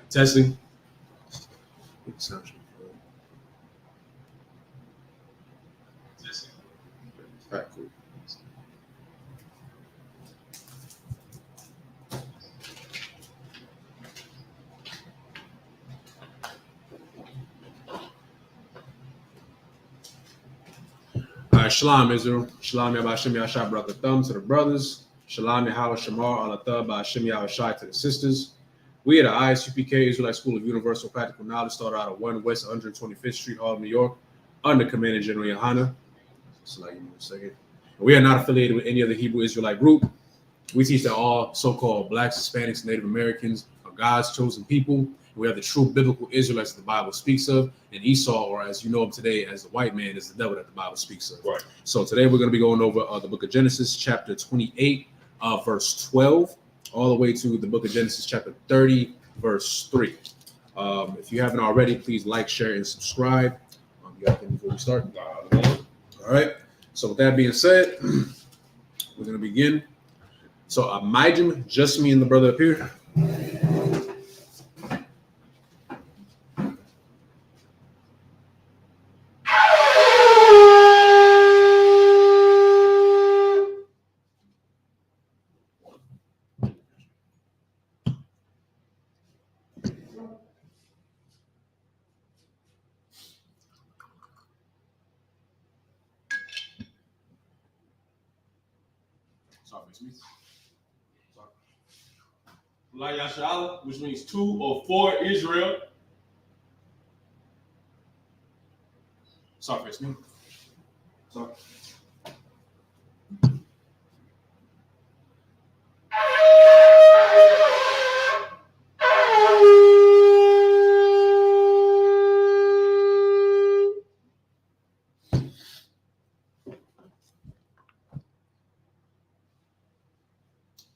Testing. All right, cool. All right, Shalom, Israel. Shalom, Yabashim Yashai, brother thumb to the brothers. Shalom, Yahweh Shamar, Alathah, Bashim Yahweh to the sisters. We at the Isupk Israelite School of Universal Practical Knowledge started out at 1 West 125th Street, Harlem, New York, under Commander General Yohana. We are not affiliated with any other Hebrew Israelite group. We teach that all so-called Blacks, Hispanics, Native Americans are God's chosen people. We have the true biblical Israelites that the Bible speaks of, and Esau, or as you know him today as the white man, is the devil that the Bible speaks of. Right. So today we're going to be going over the book of Genesis, chapter 28, verse 12, all the way to the book of Genesis, chapter 30, verse 3. If you haven't already, please like, share, and subscribe. You got anything before we start? All right. So with that being said, we're going to begin. So Amijim, just me and the brother up here. Yashala, which means to or for Israel. Sorry, face me. Sorry.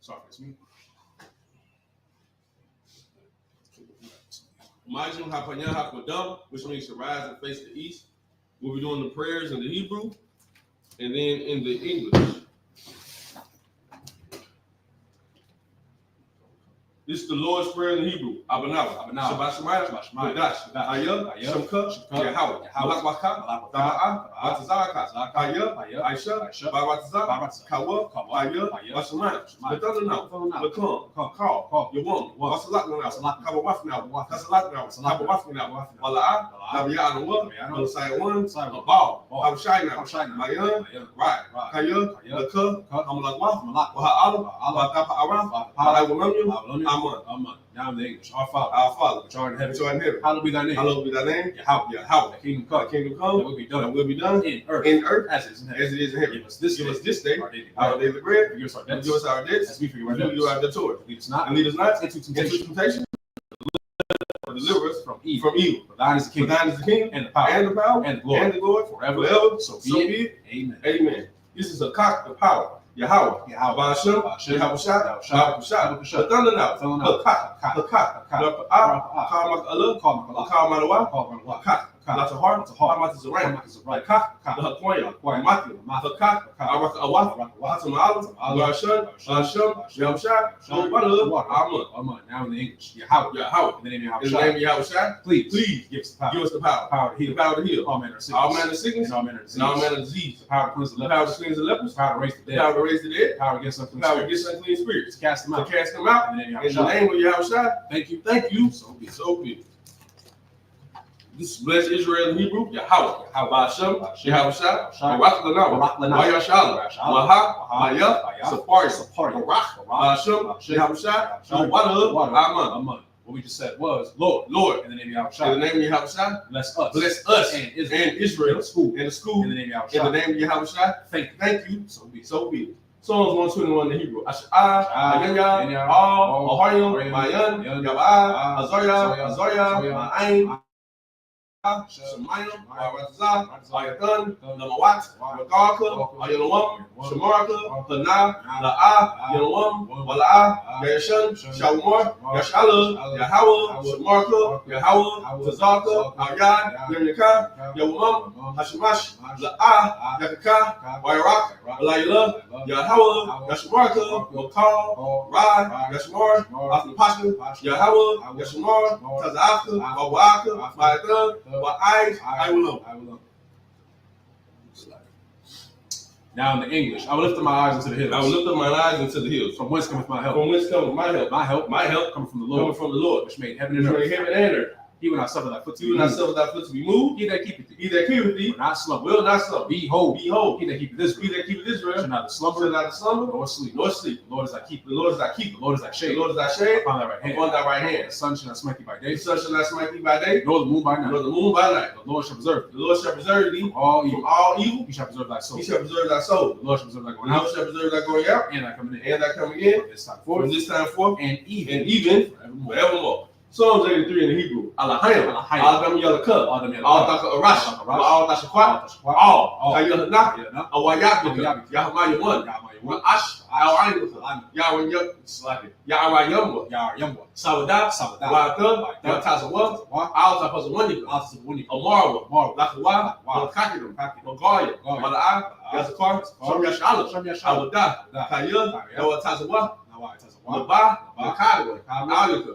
Sorry, face me. Majim Hapanya Hakodam, which means to rise and face the east. We'll be doing the prayers in the Hebrew and then in the English. This is the Lord's Prayer in the Hebrew. Abanawa. Shabbat Shemayah. Badash. Ayah. Shamka. Yahweh. Malak Taba'a. Batazaka. Ayah. Aisha. Babatazak. Kawa. Ayah. Bashamayah. Batanana. Lakan. Call. Yawam. Wasalak now. Kabawaf now. Kasalak now. Kabawaf now. Mala'a. Nabiya Anawa. Malasai one. Abal. Abshai now. Mayan. Right. Kaya. Laka. Amalak. Waha'ala. Batapa Aram. Halawalam. Amen. Now in the English. Our Father, which art in heaven. Hallowed be thy name. Hallowed be thy name. Yahweh. The kingdom come. Thy kingdom come. That will be done. That will be done in earth. As it is in heaven. Give us this day our daily bread. Forgive us our Give debts. us our debts. As we forgive our Forgive our debtors. debtors. Lead us not into temptation. Deliver us from evil. For thine is the kingdom, and the power, and the glory, forever. So be it. Amen. Amen. This is a cock, the power. Yahweh. Ba'ashem. Yahweh the thunder now. The cock. Call my That's a heart. Hamat is a right. The cock. The Hakoya. The cock. Awaf. Amen. Now in the English. Yahweh. In the name of Yahweh. Please give us the power. Power to heal. All manner of sickness. And all manner of disease. The power to cleanse the lepers. Power to raise the dead. Power against unclean spirits. To cast them out. In the name of Yahweh. Thank you. So be it. This is bless Israel in Hebrew. Yahweh. Ba'ashem. Yahweh Shai. Barak Lanawa. Yashala. Maha. Maya. Sapari. Barak. Ba'ashem. Yahweh Shai. Amen. What we just said was, Lord, in the name of Yahweh. In the name of Yahweh. Bless us and Israel. In the school. In the name of Yahweh. Thank you. So be it. Psalms 121 in the Hebrew. Ayanya, Ahayim, Mayan, Yab'a, Azariah, Ma'ayin, Shemayim, Baratazah, Ayathan, Lamawat, Magarka, Ayalawam, Shamarka, Hana, La'ah, Yalawam, Wala'ah, Yashan, Shalmar, Yashala, Yahawah, Shamarka, Yahawah, Tazaka, Ayad, Yamika, Yawam, Hashemash, La'ah, Yakaka, Wairak, Layla, Yahawah, Yashamarka, Makal, Ra, Yashamar, Afnapashka, Yahawah, Yashamar, Tazaka, Wawaka, Mayathan, I will know. Now in the English, I will lift up my eyes into the hills. I will lift up my eyes into the hills. From whence cometh my help? From whence cometh my help? My help cometh from the Lord. Coming from the Lord, which made heaven and earth. He will not suffer thy foot to be moved. He that keepeth thee. Will not slumber. Behold. He that keepeth Israel. Shall neither slumber. Nor sleep. The Lord is thy keeper. The Lord is thy shade. Upon thy right hand. The sun shall not smite thee by day. Nor the moon by night. The Lord shall preserve thee. From all evil. He shall preserve thy soul. The Lord shall preserve thy going out. And thy coming in. From this time forth. And even forevermore. Psalms 83 in the Hebrew. Alahayim. Adam Yalakub. Al Daka Arash. Al Dashakwa. All. Kayahana. Awayabika. Yahamayaman. Ash. Al Ainu. Yahwayamwa. Sawadah. Wata. Yatazawa. Al Tapazawani. Amarwa. Lakawa. Malakakidum. Magaya. Mala'ah. Yazakar. Sham Yashala. Awadah. Kayah. Yawatazawa. Nabah. Makadwa. Alika.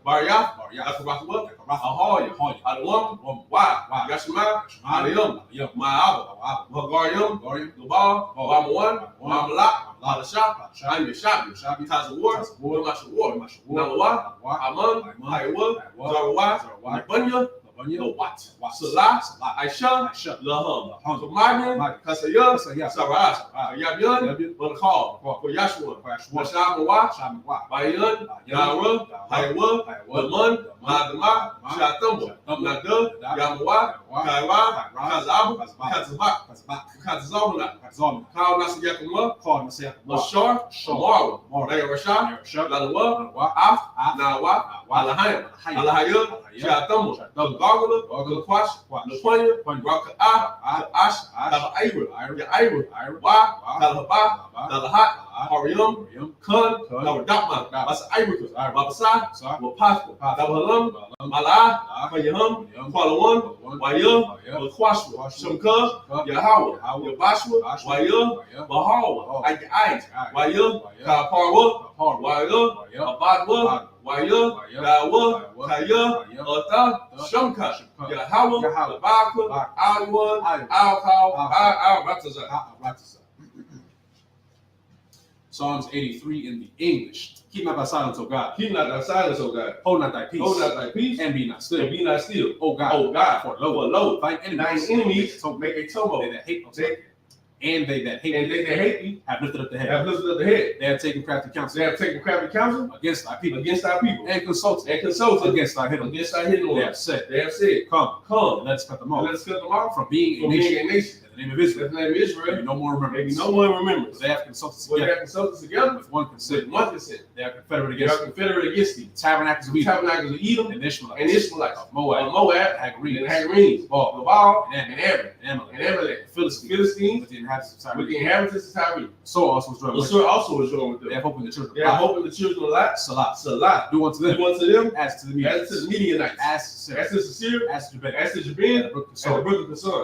Barya, Akabathwa, Ahoya, Adawam, Wa, Yashima, Adayum, Ma'aba, Magarium, Gabal, Wamawan, Mamala, Ladasha, Shabi, Tazawar, Mashawar, Nawa, Aman, Iowa, Zarwa, Bunya, What? Salah, Aisha, Laham, Kamanya, Kasaya, Saras, Yabian, Malakal, Yashua, Washamawa, Bayan, Yara, Haiwa, Laman, Madama, Shatambo, Nada, Yamawa, Kaiwa, Kazab, Kazabana, Kal Nasayakuma, Lashar, Shamara, Rasha, Lalawa, Nawa, Alahaya, Shatambo, Goggle, Lakwash, Laponya, Raka Ash, Ira, Wa, Talaba, Talahat, Arium, Kun, Dapma, Basa Irikus, Babasa, Wapasco, Dabalam, Mala, Payahum, Kualawan, Wayum, Lakwashwa, Shumka, Yahawa, Yabashwa, Wayum, Bahawa, Ike, Wayum, Kaparwa, Wayum, Abadwa, Waya, Dawa, Kaya, Ata, Shumka, Yahawa, Labaka, Alwan, Alkal, Al-Ratazah. Psalms 83 in the English. Keep not thy silence, O God. Keep not thy silence, O God. Hold not thy peace. Hold not thy peace. And be not still. And be not still. O God. O God. For lo, thine enemies make a tumult. They that hate thee. And they that hate thee have lifted up the head. They have taken crafty counsel. Against thy people. And consulted. Against thy hidden ones. They have said, Come, and let us cut them off. From being a nation. In the name of Israel. Maybe no more remembrance. They have consulted together. With one consent. They are confederate against thee. Tabernacles of Edom. And Ishmaelites. Of Moab. Hagarenes. Gabal. And Amalek. Philistines. With the inhabitants of Tyre. So also was joined with them. They have hope in the children of Lot. Salah. Do unto them. As to the Midianites. As to Syria. As to Jabin. And the brook of Kasar.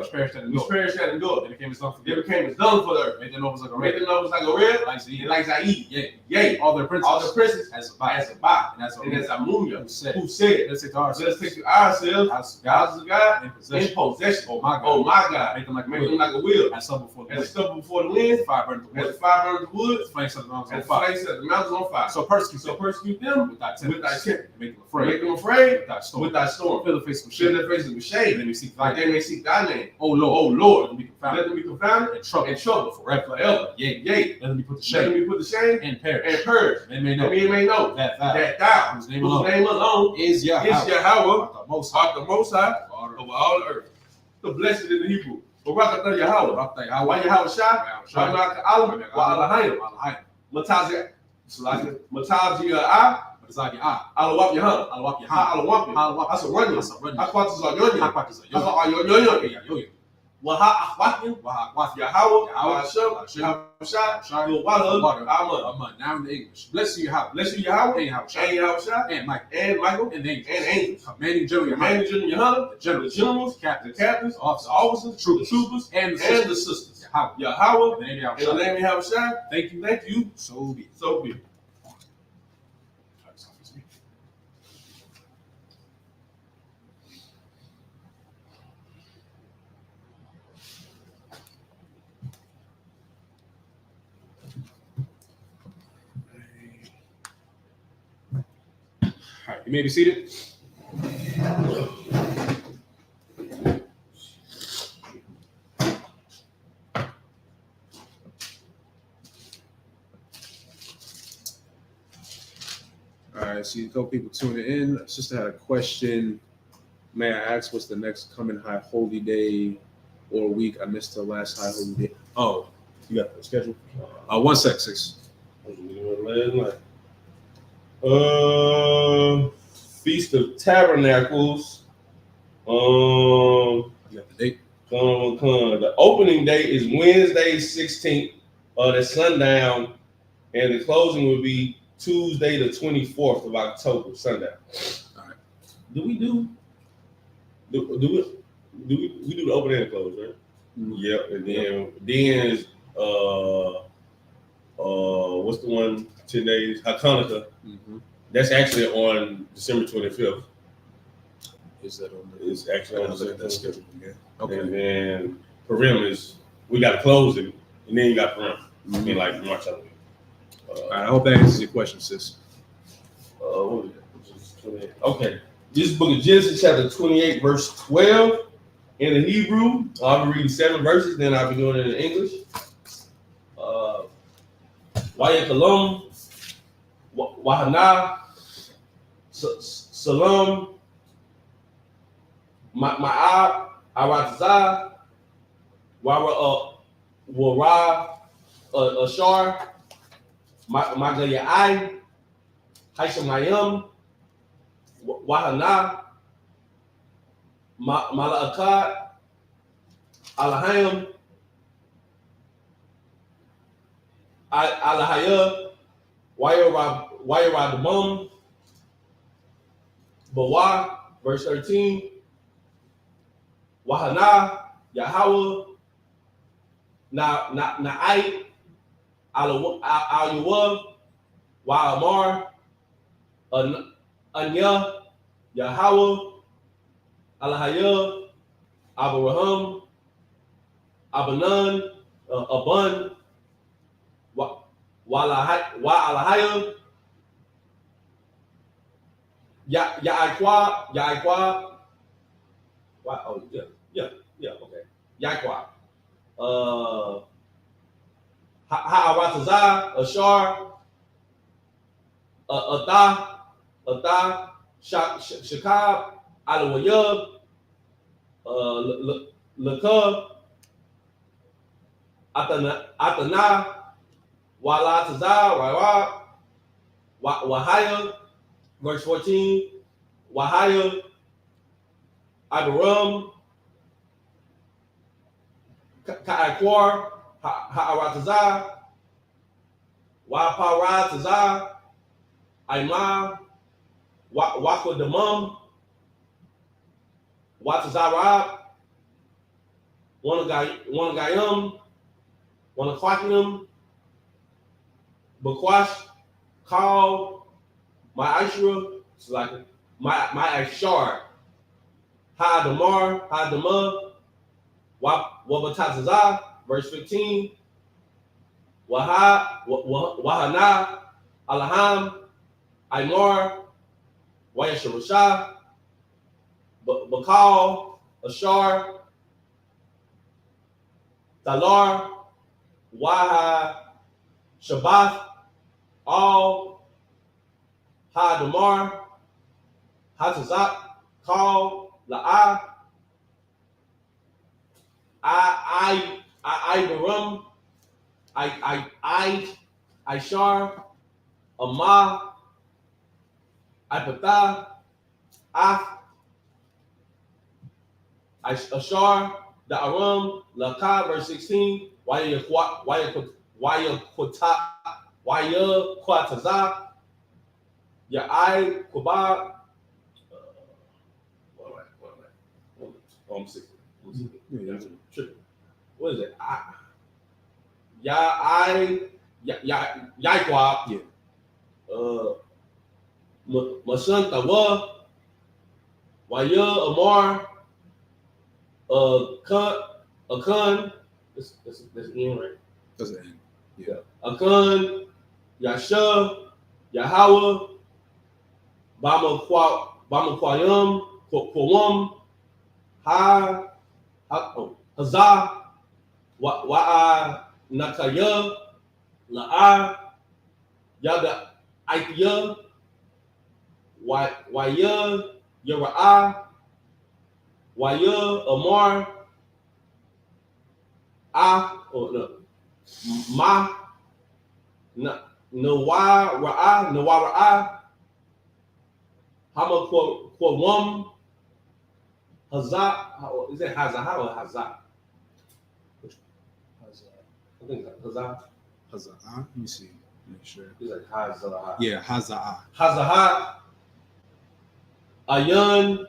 Which perished at and go. They became as done for the earth. Made their nose like a red. Like Zaid. Yea. All their princes. As a Ba. And as Amunya. Who said. Let's take to ourselves. Houses of God. In possession. Oh my God. Make them like a wheel. As stubble before the wind. Fire burns the wood. Flame set the mountains on fire. So persecute them with thy temper. Make them afraid. With thy storm. Fill their faces with shame. They may seek thy name. Oh Lord. Let them be confounded and trouble forever. Yea. Let them be put to shame. And perish. They may know that thou, whose name alone is Yahweh, art the Most High over all the earth. The blessed in the Hebrew. Barakatah Yahweh. Why Yahweh Shah? Why Alam? Why Alahayim? Matazia. Alawap Yahan. Alawap Asaranya. Akwatas Ayonya. Waha Akwatyan. Yahweh. Hashem. Water. Amen. Now in the English. Bless you, Yahweh. And Yahweh. And Michael. And angels. Commanding General Yahanna. The generals. The captains. Officers. Troopers. And the sisters. Yahweh. In the name of Yahweh. Thank you. So be it. All right, you may be seated. All right, see a couple people tuning in. Sister had a question. May I ask what's the next coming high holy day or week? I missed the last high holy day. Oh, you got the schedule? 1 sec, 6. Feast of Tabernacles. You got the date? The opening date is Wednesday, 16th, at sundown, and the closing will be Tuesday, the 24th of October, sundown. All right. Do we do the opening and close, right? Mm-hmm. Yep. And then what's the one 10 days? Hanukkah. Mm-hmm. That's actually on December 25th. Is that on the? It's actually on that schedule again. Okay. And then Purim is we got closing, and then you got Purim in like March. All right. I hope that answers your question, sis. What is that? Okay. This book of Genesis, chapter 28, verse 12. In the Hebrew, I'll be reading 7 verses, then I'll be doing it in English. Wayakalom, Wahana, Salam, Ma'ab, Aratazah, Wara, Ashar, Magayai, Haishamayim, Wahana, Malaakat, Alahayim, Alahaya, Wayarabam, Bawa, verse 13, Wahana, Yahweh, Na'ai, Al-Yuwa, Wa'amar, Anya, Yahweh, Alahaya, Abraham, Abanan, Aban, Wa'alahaya, Ya'ikwa, okay. Ya'ikwa. Ha'aratazah, Ashar, Atah, Shakab, Alawayab, Lakab, Atana, Walatazah, Wahaya, verse 14, Wahaya, Abiram, Ka'akwar, Ha'aratazah, Waparatazah, Aimah, Wakodamam, Watazarab, Wanagayim, Wanakwakim, Bakwash, Kal, Ma'ashra, it's like Ma'ashar, Ha'adamah, Wabatazazah, verse 15, Wahana, Alaham, Aimar, Wayasharashah, Bakal, Ashar, Dalar, Waha, Shabbath, Al, Hadamar, Hatazak, Kal, La'ah, Ibaram, Ishar, Amah, Ipatha, Ashar, the Aram, Lakah, verse 16, Waya Kwataza, Ya'ai Kubab. Oh, I'm sick. What is it? Yaiqua. Masan Tawa, Waya Amar, Akan. That's the end, right? That's the end. Yeah. Akan, Yasha, Yahweh, Bama Kwayam, Kwam, Hazah, Wa'a Nakaya, La'a, Yada Aikya, Waya, Yara'a, Waya, Amar, Ma, Nawara'a, Hama Kwam, Hazah. Is it Hazah or Hazah? I think it's Hazah. Haza'ah. Let me see. Make sure. It's like Hazah. Yeah, Haza'ah. Hazah. Ayan.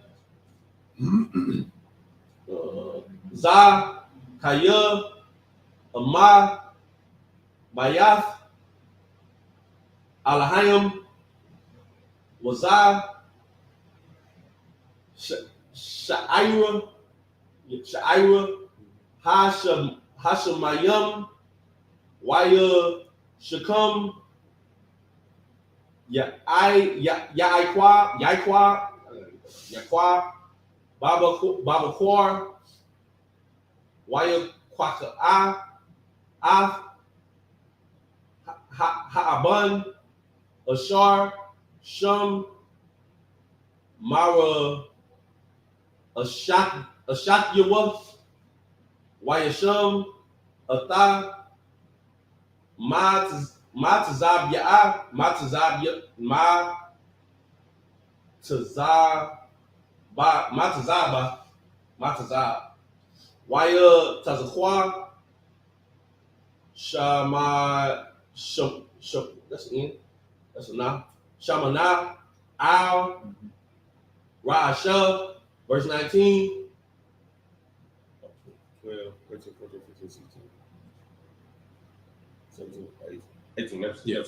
Za. Kaya. Ama. Bayath. Alahayim. Wazah. Sha'ira. Hashemayim. Waya Shakam, Yaiqua, Baba Kwar, Waya Kwaka Ha'aban, Ashar, Shum, Mara, Ashak Yawa, Waya Shum, Atha, Matazab Ya'a, Matazab, Waya Tazahua, Shama, that's the end, that's enough. Shamana, Al, Ra'asha, verse 19, 12, 13, 14, 15, 16. 17, 18, yeah.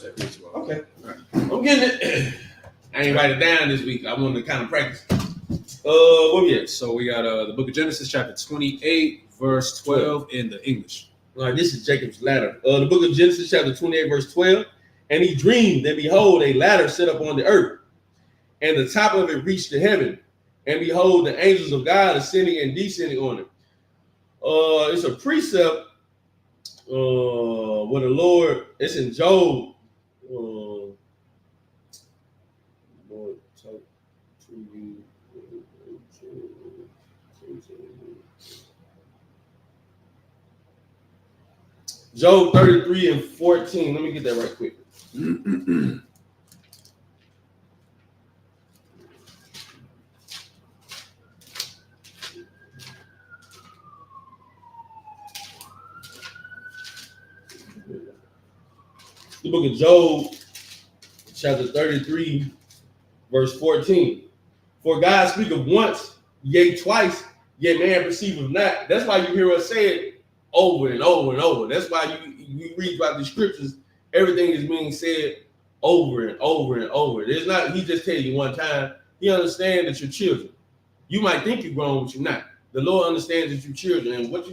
Okay. Right. I'm getting it. I ain't write it down this week. I want to kind of practice. What we at? So we got the book of Genesis, chapter 28, verse 12 in the English. All right, this is Jacob's ladder. The book of Genesis, chapter 28, verse 12. And he dreamed, and behold, a ladder set up on the earth, and the top of it reached to heaven. And behold, the angels of God ascending and descending on it. It's a precept. With the Lord, it's in Job. Lord, talk to you. Job 33 and 14. Let me get that right quick. The book of Job, chapter 33, verse 14. For God speaketh once, yea twice, yet man perceiveth not. That's why you hear us say it over and over and over. That's why you read about the scriptures, everything is being said over and over and over. There's not, he just tell you one time, he understands that you're children. You might think you're grown, but you're not. The Lord understands that you're children. And what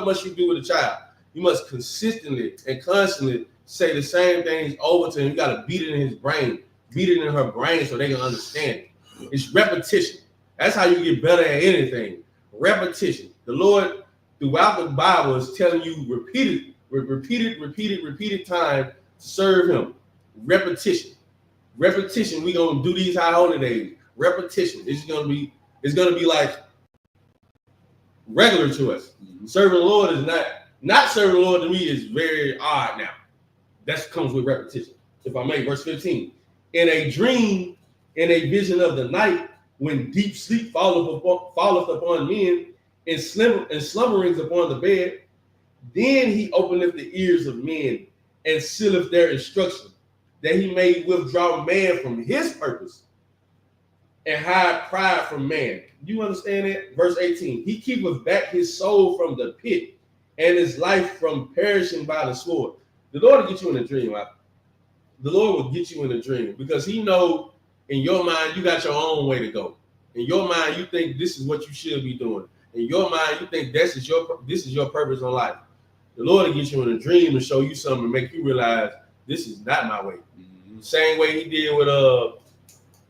must you do with a child? You must consistently and constantly say the same things over to him. You got to beat it in his brain, beat it in her brain so they can understand it. It's repetition. That's how you get better at anything. Repetition. The Lord, throughout the Bible, is telling you repeated time to serve him. Repetition. Repetition. We're going to do these high holidays. Repetition. It's going to be like regular to us. Mm-hmm. Serving the Lord is not serving the Lord to me is very odd now. That comes with repetition. If I may, verse 15. In a dream, in a vision of the night, when deep sleep falleth upon men, and slumberings upon the bed. Then he openeth the ears of men, and sealeth their instruction, that he may withdraw man from his purpose, and hide pride from man. You understand that? Verse 18. He keepeth back his soul from the pit, and his life from perishing by the sword. The Lord will get you in a dream, right? The Lord will get you in a dream, because he know in your mind you got your own way to go. In your mind, you think this is what you should be doing. In your mind, you think this is your purpose in life. The Lord will get you in a dream and show you something and make you realize this is not my way. Mm-hmm. Same way he did with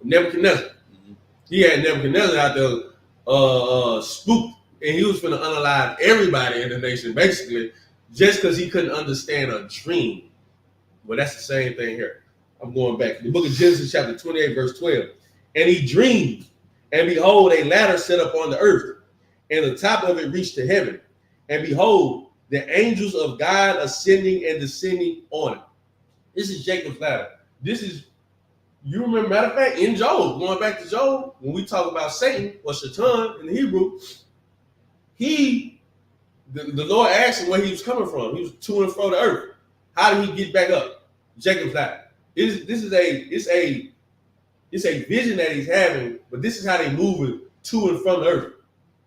Nebuchadnezzar. Mm-hmm. He had Nebuchadnezzar out there spooked, and he was going to unalive everybody in the nation, basically, just because he couldn't understand a dream. Well, that's the same thing here. I'm going back. The book of Genesis, chapter 28, verse 12. And he dreamed, and behold, a ladder set up on the earth, and the top of it reached to heaven. And behold, the angels of God ascending and descending on it. This is Jacob's ladder. This is, you remember, matter of fact, in Job, going back to Job, when we talk about Satan, or Shaitan in the Hebrew, the Lord asked him where he was coming from. He was to and fro the earth. How did he get back up? Jacob's ladder. It's a vision that he's having, but this is how they move it to and from the earth.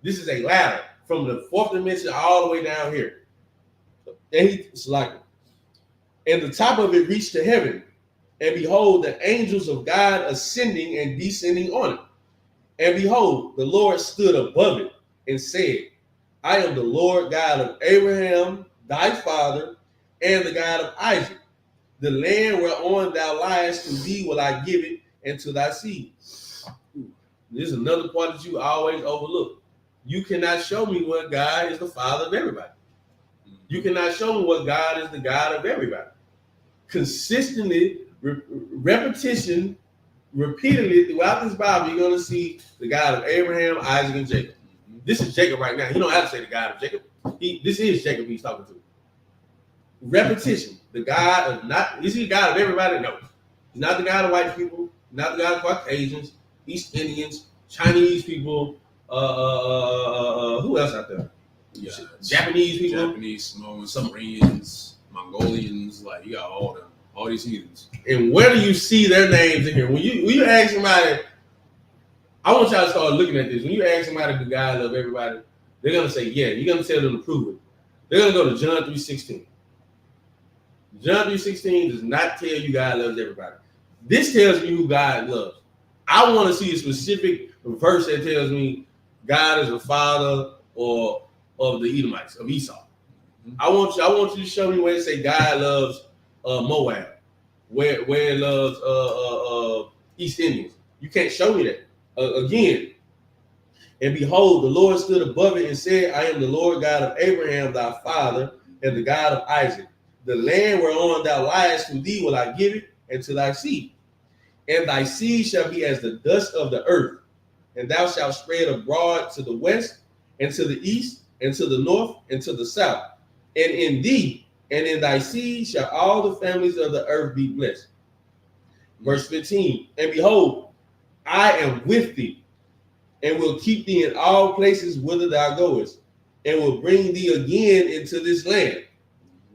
This is a ladder from the fourth dimension all the way down here. And it's like, and the top of it reached to heaven, and behold, the angels of God ascending and descending on it. And behold, the Lord stood above it and said, I am the Lord God of Abraham, thy father, and the God of Isaac. The land whereon thou liest, to thee will I give it, and to thy seed. This is another part that you always overlook. You cannot show me what God is the father of everybody. You cannot show me what God is the God of everybody. Consistently, repetition, repeatedly throughout this Bible, you're going to see the God of Abraham, Isaac, and Jacob. This is Jacob right now. You don't have to say the God of Jacob. This is Jacob he's talking to. Repetition. The God of not, is he the God of everybody? No. He's not the God of white people, not the God of Caucasians, East Indians, Chinese people, who else out there? Yeah, Japanese people. Japanese, Samoans, Koreans, Mongolians, like you got all these heathens. And where do you see their names in here? When you ask somebody, I want y'all to start looking at this. When you ask somebody, do God love everybody? They're gonna say, yeah. You're gonna tell them to prove it. They're gonna go to John 3:16. John 3:16 does not tell you God loves everybody. This tells me who God loves. I want to see a specific verse that tells me God is the father or of the Edomites, of Esau. I want you to show me where it say God loves Moab, where it loves East Indians. You can't show me that. Again, and behold, the Lord stood above it and said, I am the Lord God of Abraham, thy father, and the God of Isaac. The land whereon thou liest, to thee will I give it, and to thy seed. And thy seed shall be as the dust of the earth, and thou shalt spread abroad to the west, and to the east, and to the north, and to the south. And in thee and in thy seed shall all the families of the earth be blessed. Verse 15, and behold, I am with thee, and will keep thee in all places whither thou goest, and will bring thee again into this land.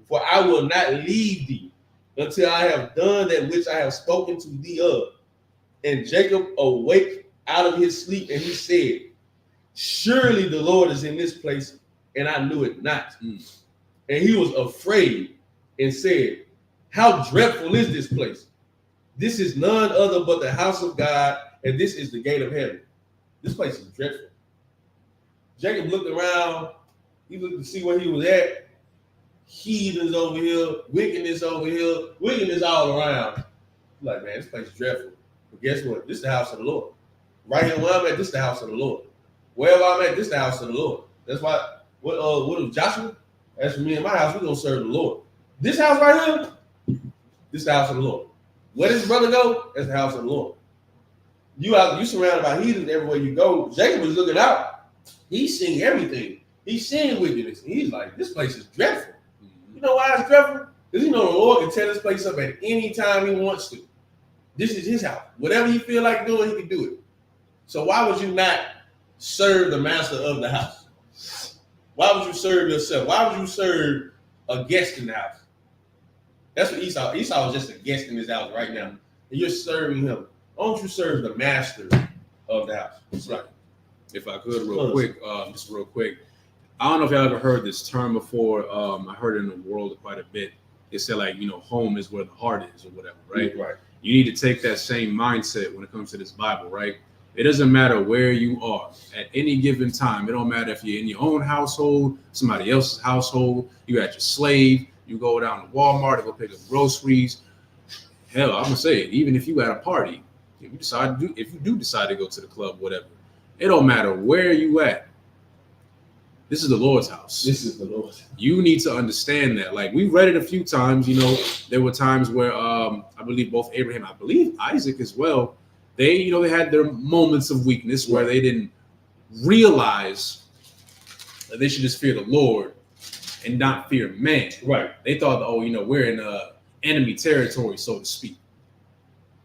For I will not leave thee until I have done that which I have spoken to thee of. And Jacob awaked out of his sleep, and he said, surely the Lord is in this place, and I knew it not. And he was afraid and said, how dreadful is this place? This is none other but the house of God, and this is the gate of heaven. This place is dreadful. Jacob looked around. He looked to see where he was at. Heathens over here, wickedness over here, wickedness all around. Like, man, this place is dreadful. But guess what? This is the house of the Lord. Right here where I'm at, this is the house of the Lord. Wherever I'm at, this is the house of the Lord. That's why, what was Joshua? As for me and my house, we're going to serve the Lord. This house right here, this is the house of the Lord. Where does his brother go? That's the house of the Lord. You surrounded by heathens everywhere you go. Jacob was looking out. He's seeing everything. He's seeing wickedness. And he's like, this place is dreadful. You know why it's dreadful? Because the Lord can tear this place up at any time he wants to. This is his house. Whatever he feel like doing, he can do it. So why would you not serve the master of the house? Why would you serve yourself? Why would you serve a guest in the house? That's what Esau. Esau is just a guest in his house right now. And you're serving him. Why don't you serve the master of the house? That's right. If I could, just real quick. I don't know if y'all ever heard this term before. I heard it in the world quite a bit. It said like, home is where the heart is or whatever, right? Right. You need to take that same mindset when it comes to this Bible, right? It doesn't matter where you are at any given time. It don't matter if you're in your own household, somebody else's household, you got your slave, you go down to Walmart to go pick up groceries. Hell, I'm gonna say it, even if you at a party, if you do decide to go to the club, whatever, it don't matter where you at. This is the Lord's house. This is the Lord's house. You need to understand that. Like we've read it a few times, there were times where I believe both Abraham, I believe Isaac as well, they had their moments of weakness where they didn't realize that they should just fear the Lord and not fear man. Right. They thought, we're in enemy territory, so to speak.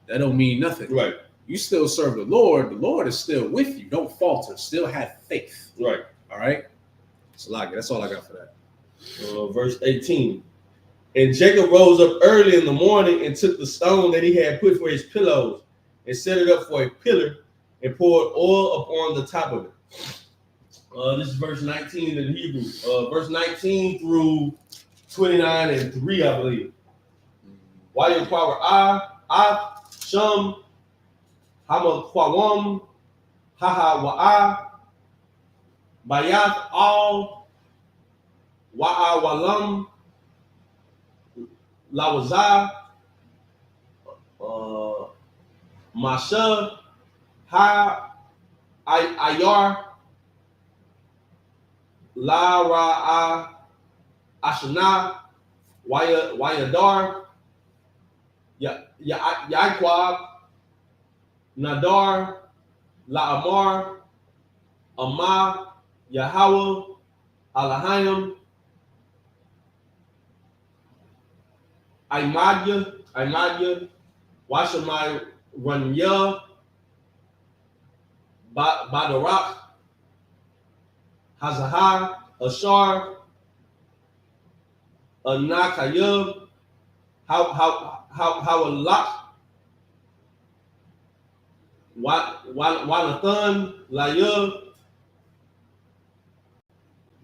That don't mean nothing. Right. You still serve the Lord. The Lord is still with you. Don't falter. Still have faith. Right. All right. That's all I got for that. Verse 18. And Jacob rose up early in the morning and took the stone that he had put for his pillows and set it up for a pillar and poured oil upon the top of it. This is verse 19 in Hebrew. Verse 19 through 29 and 3, I believe. Why power I Shum Hamakwawam Haha Wa'a Bayath Al Wa'a Walam Lawaza Masha Ha Ayar La Ra'a Ashana Wayadar Yaquab Nadar La'amar Amah Yahweh Alahayim Aimadya Washamai Ranya Badarak Hazahar Ashar Anakayub how a lot Wanathan Layub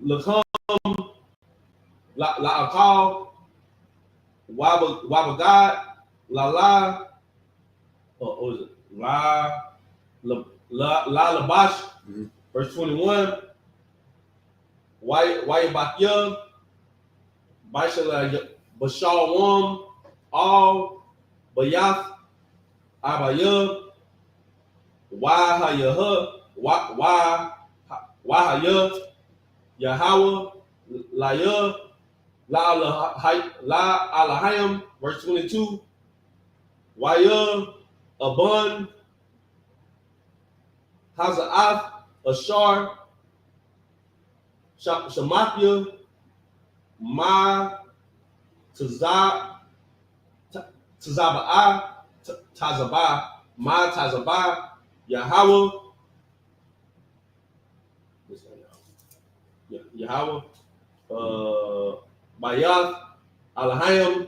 Lakum La'akal Wabagad La what was it? La Labash, verse 21. Why Bakya Baishala Bashalwam All Bayath Abayub Wahayah Wahayah Yahweh Layah La Alahayim, verse 22. Wayah Abun Hazaath Ashar Shamathia Ma Tazabah Ma Tazabah Yahweh Yahweh Bayath Alahayim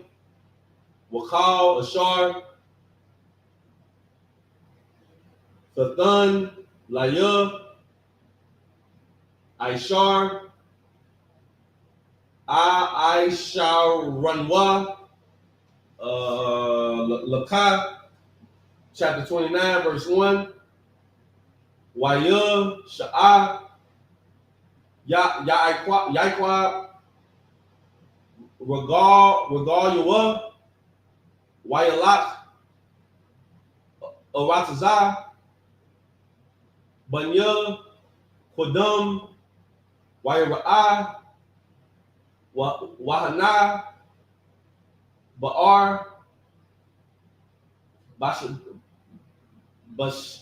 Wakal Ashar Thathan Layah Aishar Aisharanwa Lakah, chapter 29, verse 1. Wayah Sha'ah Yaiqua Regal Yawa Wayalat Aratazah Banya Kodum Wayara'ah Wahana Ba'ar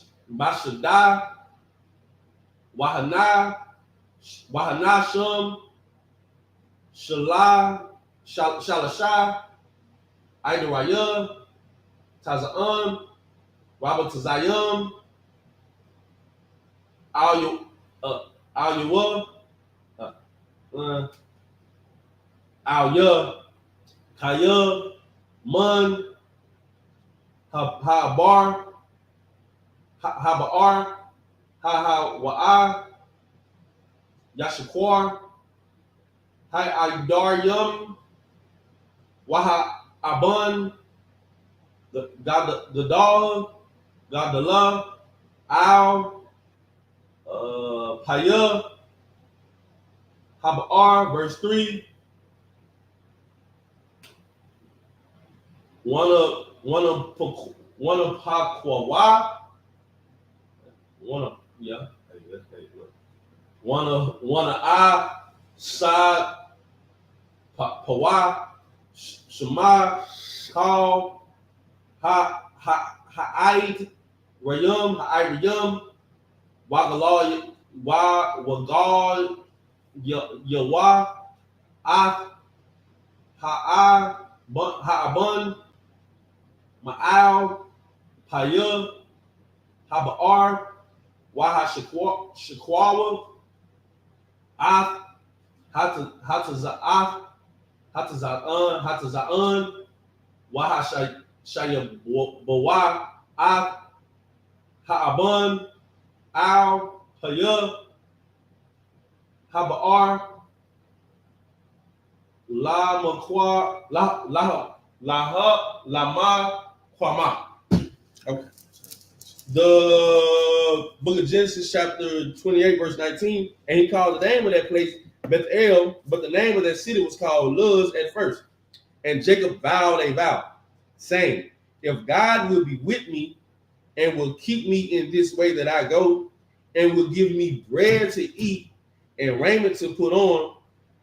Bashadah Wahana Shum Shalashah Idarayah Taza'an, Waba Tazayam, Al-Yuwa, Al-Ya, Kaya, Mun, Ha-Bar, Ha-Ba'ar, Ha-Wa'a, Yashakwar, Ha-Aydaryum, Waha-Aban, the Dal, God the love, Al, Paya, Haba'ar, verse 3. One of Pakwawa, one of I, Sad, Pawa, Shema, Kal, Ha'aid, Rayum, Wagal, Yawa, Ha'abun, Ma'al, Paya, Haba'ar, Waha Shakwawa, Hataza'an, Waha Shayabawa, Ha'aban, Al, Paya, Haba'ar, Lama, Kwama. Okay. The book of Genesis, chapter 28, verse 19, and he called the name of that place Bethel, but the name of that city was called Luz at first. And Jacob vowed a vow, saying, if God will be with me and will keep me in this way that I go, and will give me bread to eat and raiment to put on,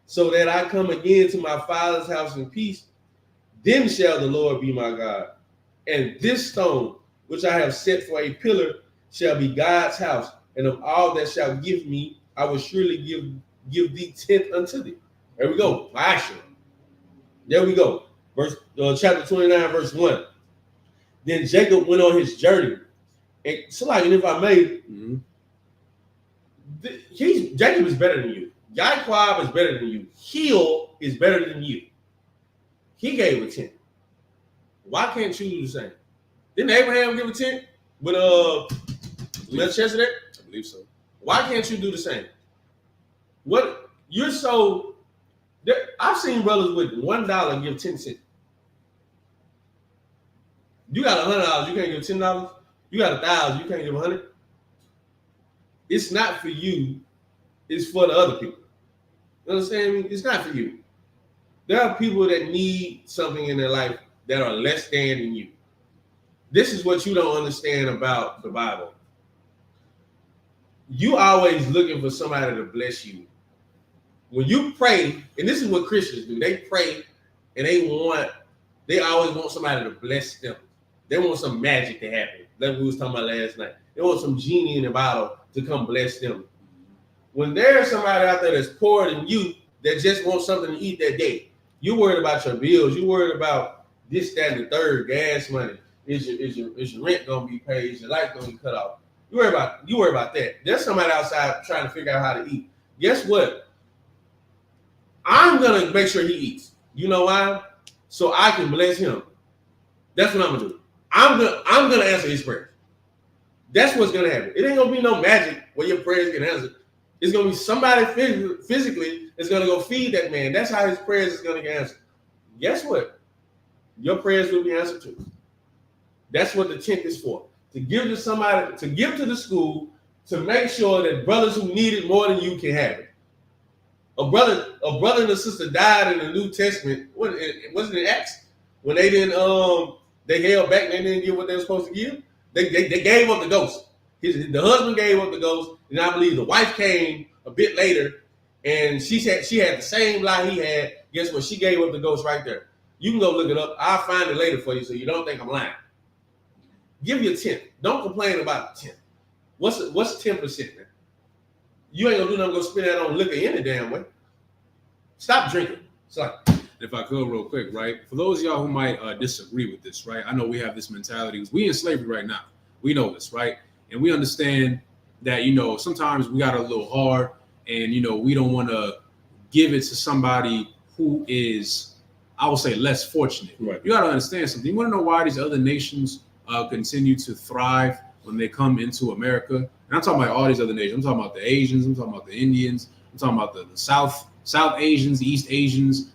so that I come again to my father's house in peace, then shall the Lord be my God. And this stone, which I have set for a pillar, shall be God's house. And of all that shall give me, I will surely give thee 10th unto thee. There we go. Action. There we go. Chapter 29, verse 1. Then Jacob went on his journey. And so, like, and if I may, Jacob is better than you. Yaquab is better than you. Heel is better than you. He gave a 10. Why can't you do the same? Didn't Abraham give a 10 with Melchizedek? I believe so. Why can't you do the same? What you're so I've seen brothers with $1 give 10 cents. You got $100, you can't give $10. You got 1,000, you can't give 100. It's not for you, it's for the other people. You understand me? It's not for you. There are people that need something in their life that are less than you. This is what you don't understand about the Bible. You always looking for somebody to bless you. When you pray, and this is what Christians do, they pray and they always want somebody to bless them. They want some magic to happen. Like we was talking about last night. They want some genie in the bottle to come bless them. When there's somebody out there that's poorer than you that just wants something to eat that day, you worried about your bills, you worried about this, that, and the third, gas money. Is your rent gonna be paid? Is your light gonna be cut off? You worry about that. There's somebody outside trying to figure out how to eat. Guess what? I'm gonna make sure he eats. You know why? So I can bless him. That's what I'm gonna do. I'm gonna answer his prayers. That's what's gonna happen. It ain't gonna be no magic where your prayers get answered. It's gonna be somebody physically that's gonna go feed that man. That's how his prayers is gonna get answered. Guess what? Your prayers will be answered too. That's what the 10th is for. To give to somebody, to give to the school, to make sure that brothers who need it more than you can have it. A brother and a sister died in the New Testament. Wasn't it Acts? When they didn't they held back and they didn't give what they were supposed to give. They gave up the ghost. The husband gave up the ghost, and I believe the wife came a bit later, and she had the same lie he had. Guess what? She gave up the ghost right there. You can go look it up. I'll find it later for you so you don't think I'm lying. Give your 10th. Don't complain about the 10th. What's 10%, man? You ain't gonna do nothing, go spend that on liquor any damn way. Stop drinking. It's like, if I could real quick, right? For those of y'all who might disagree with this, right? I know we have this mentality because we in slavery right now. We know this, right? And we understand that, sometimes we got a little hard and, we don't want to give it to somebody who is, I would say, less fortunate. Right. You got to understand something. You want to know why these other nations continue to thrive when they come into America? And I'm talking about all these other nations. I'm talking about the Asians. I'm talking about the Indians. I'm talking about the South Asians, the East Asians,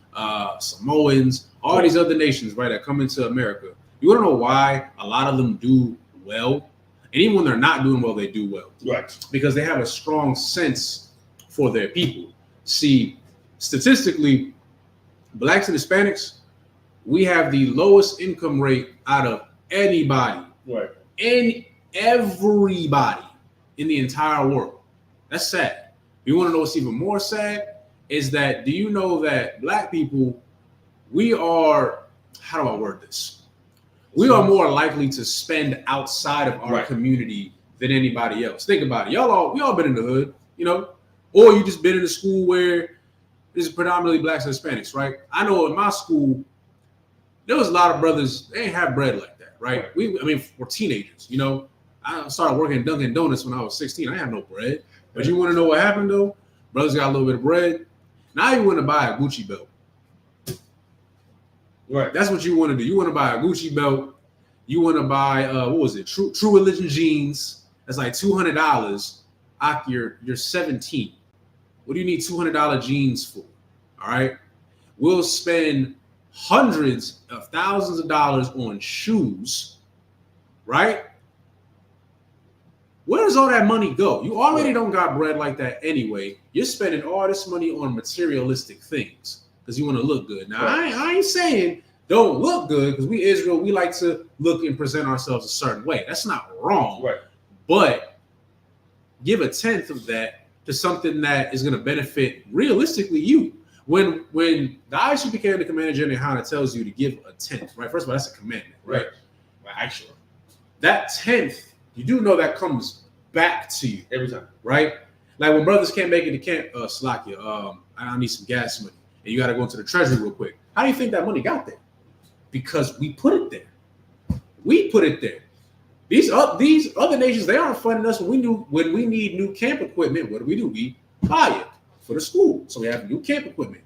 Samoans, all these other nations, right, that come into America. You want to know why a lot of them do well? And even when they're not doing well, they do well. Right. Because they have a strong sense for their people. See, statistically, Blacks and Hispanics, we have the lowest income rate out of anybody. Right. And everybody in the entire world. That's sad. You want to know what's even more sad? Is that, do you know that Black people, we are, how do I word this? We are more likely to spend outside of our community than anybody else. Think about it. We all been in the hood, or you just been in a school where this is predominantly Blacks and Hispanics, right? I know in my school, there was a lot of brothers, they didn't have bread like that, right? We're teenagers, I started working at Dunkin' Donuts when I was 16. I had no bread. But you want to know what happened, though? Brothers got a little bit of bread. Now you want to buy a Gucci belt. Right. That's what you want to do. You want to buy a Gucci belt. You want to buy, True Religion jeans. That's like $200. You're 17. What do you need $200 jeans for? All right. We'll spend hundreds of thousands of dollars on shoes, right? Where does all that money go? You already don't got bread like that anyway. You're spending all this money on materialistic things because you want to look good. Now, I ain't saying don't look good because we Israel, we like to look and present ourselves a certain way. That's not wrong. Right. But give a tenth of that to something that is going to benefit realistically you. When the Isupk Socal the Commander General tells you to give a tenth, right? First of all, that's a commandment, right? Actually, that tenth, you do know that comes back to you every time, right? Like when brothers can't make it to camp, I need some gas money, and you got to go into the treasury real quick. How do you think that money got there? Because we put it there. We put it there. These other nations, they aren't funding us when we need new camp equipment. What do? We buy it for the school, so we have new camp equipment.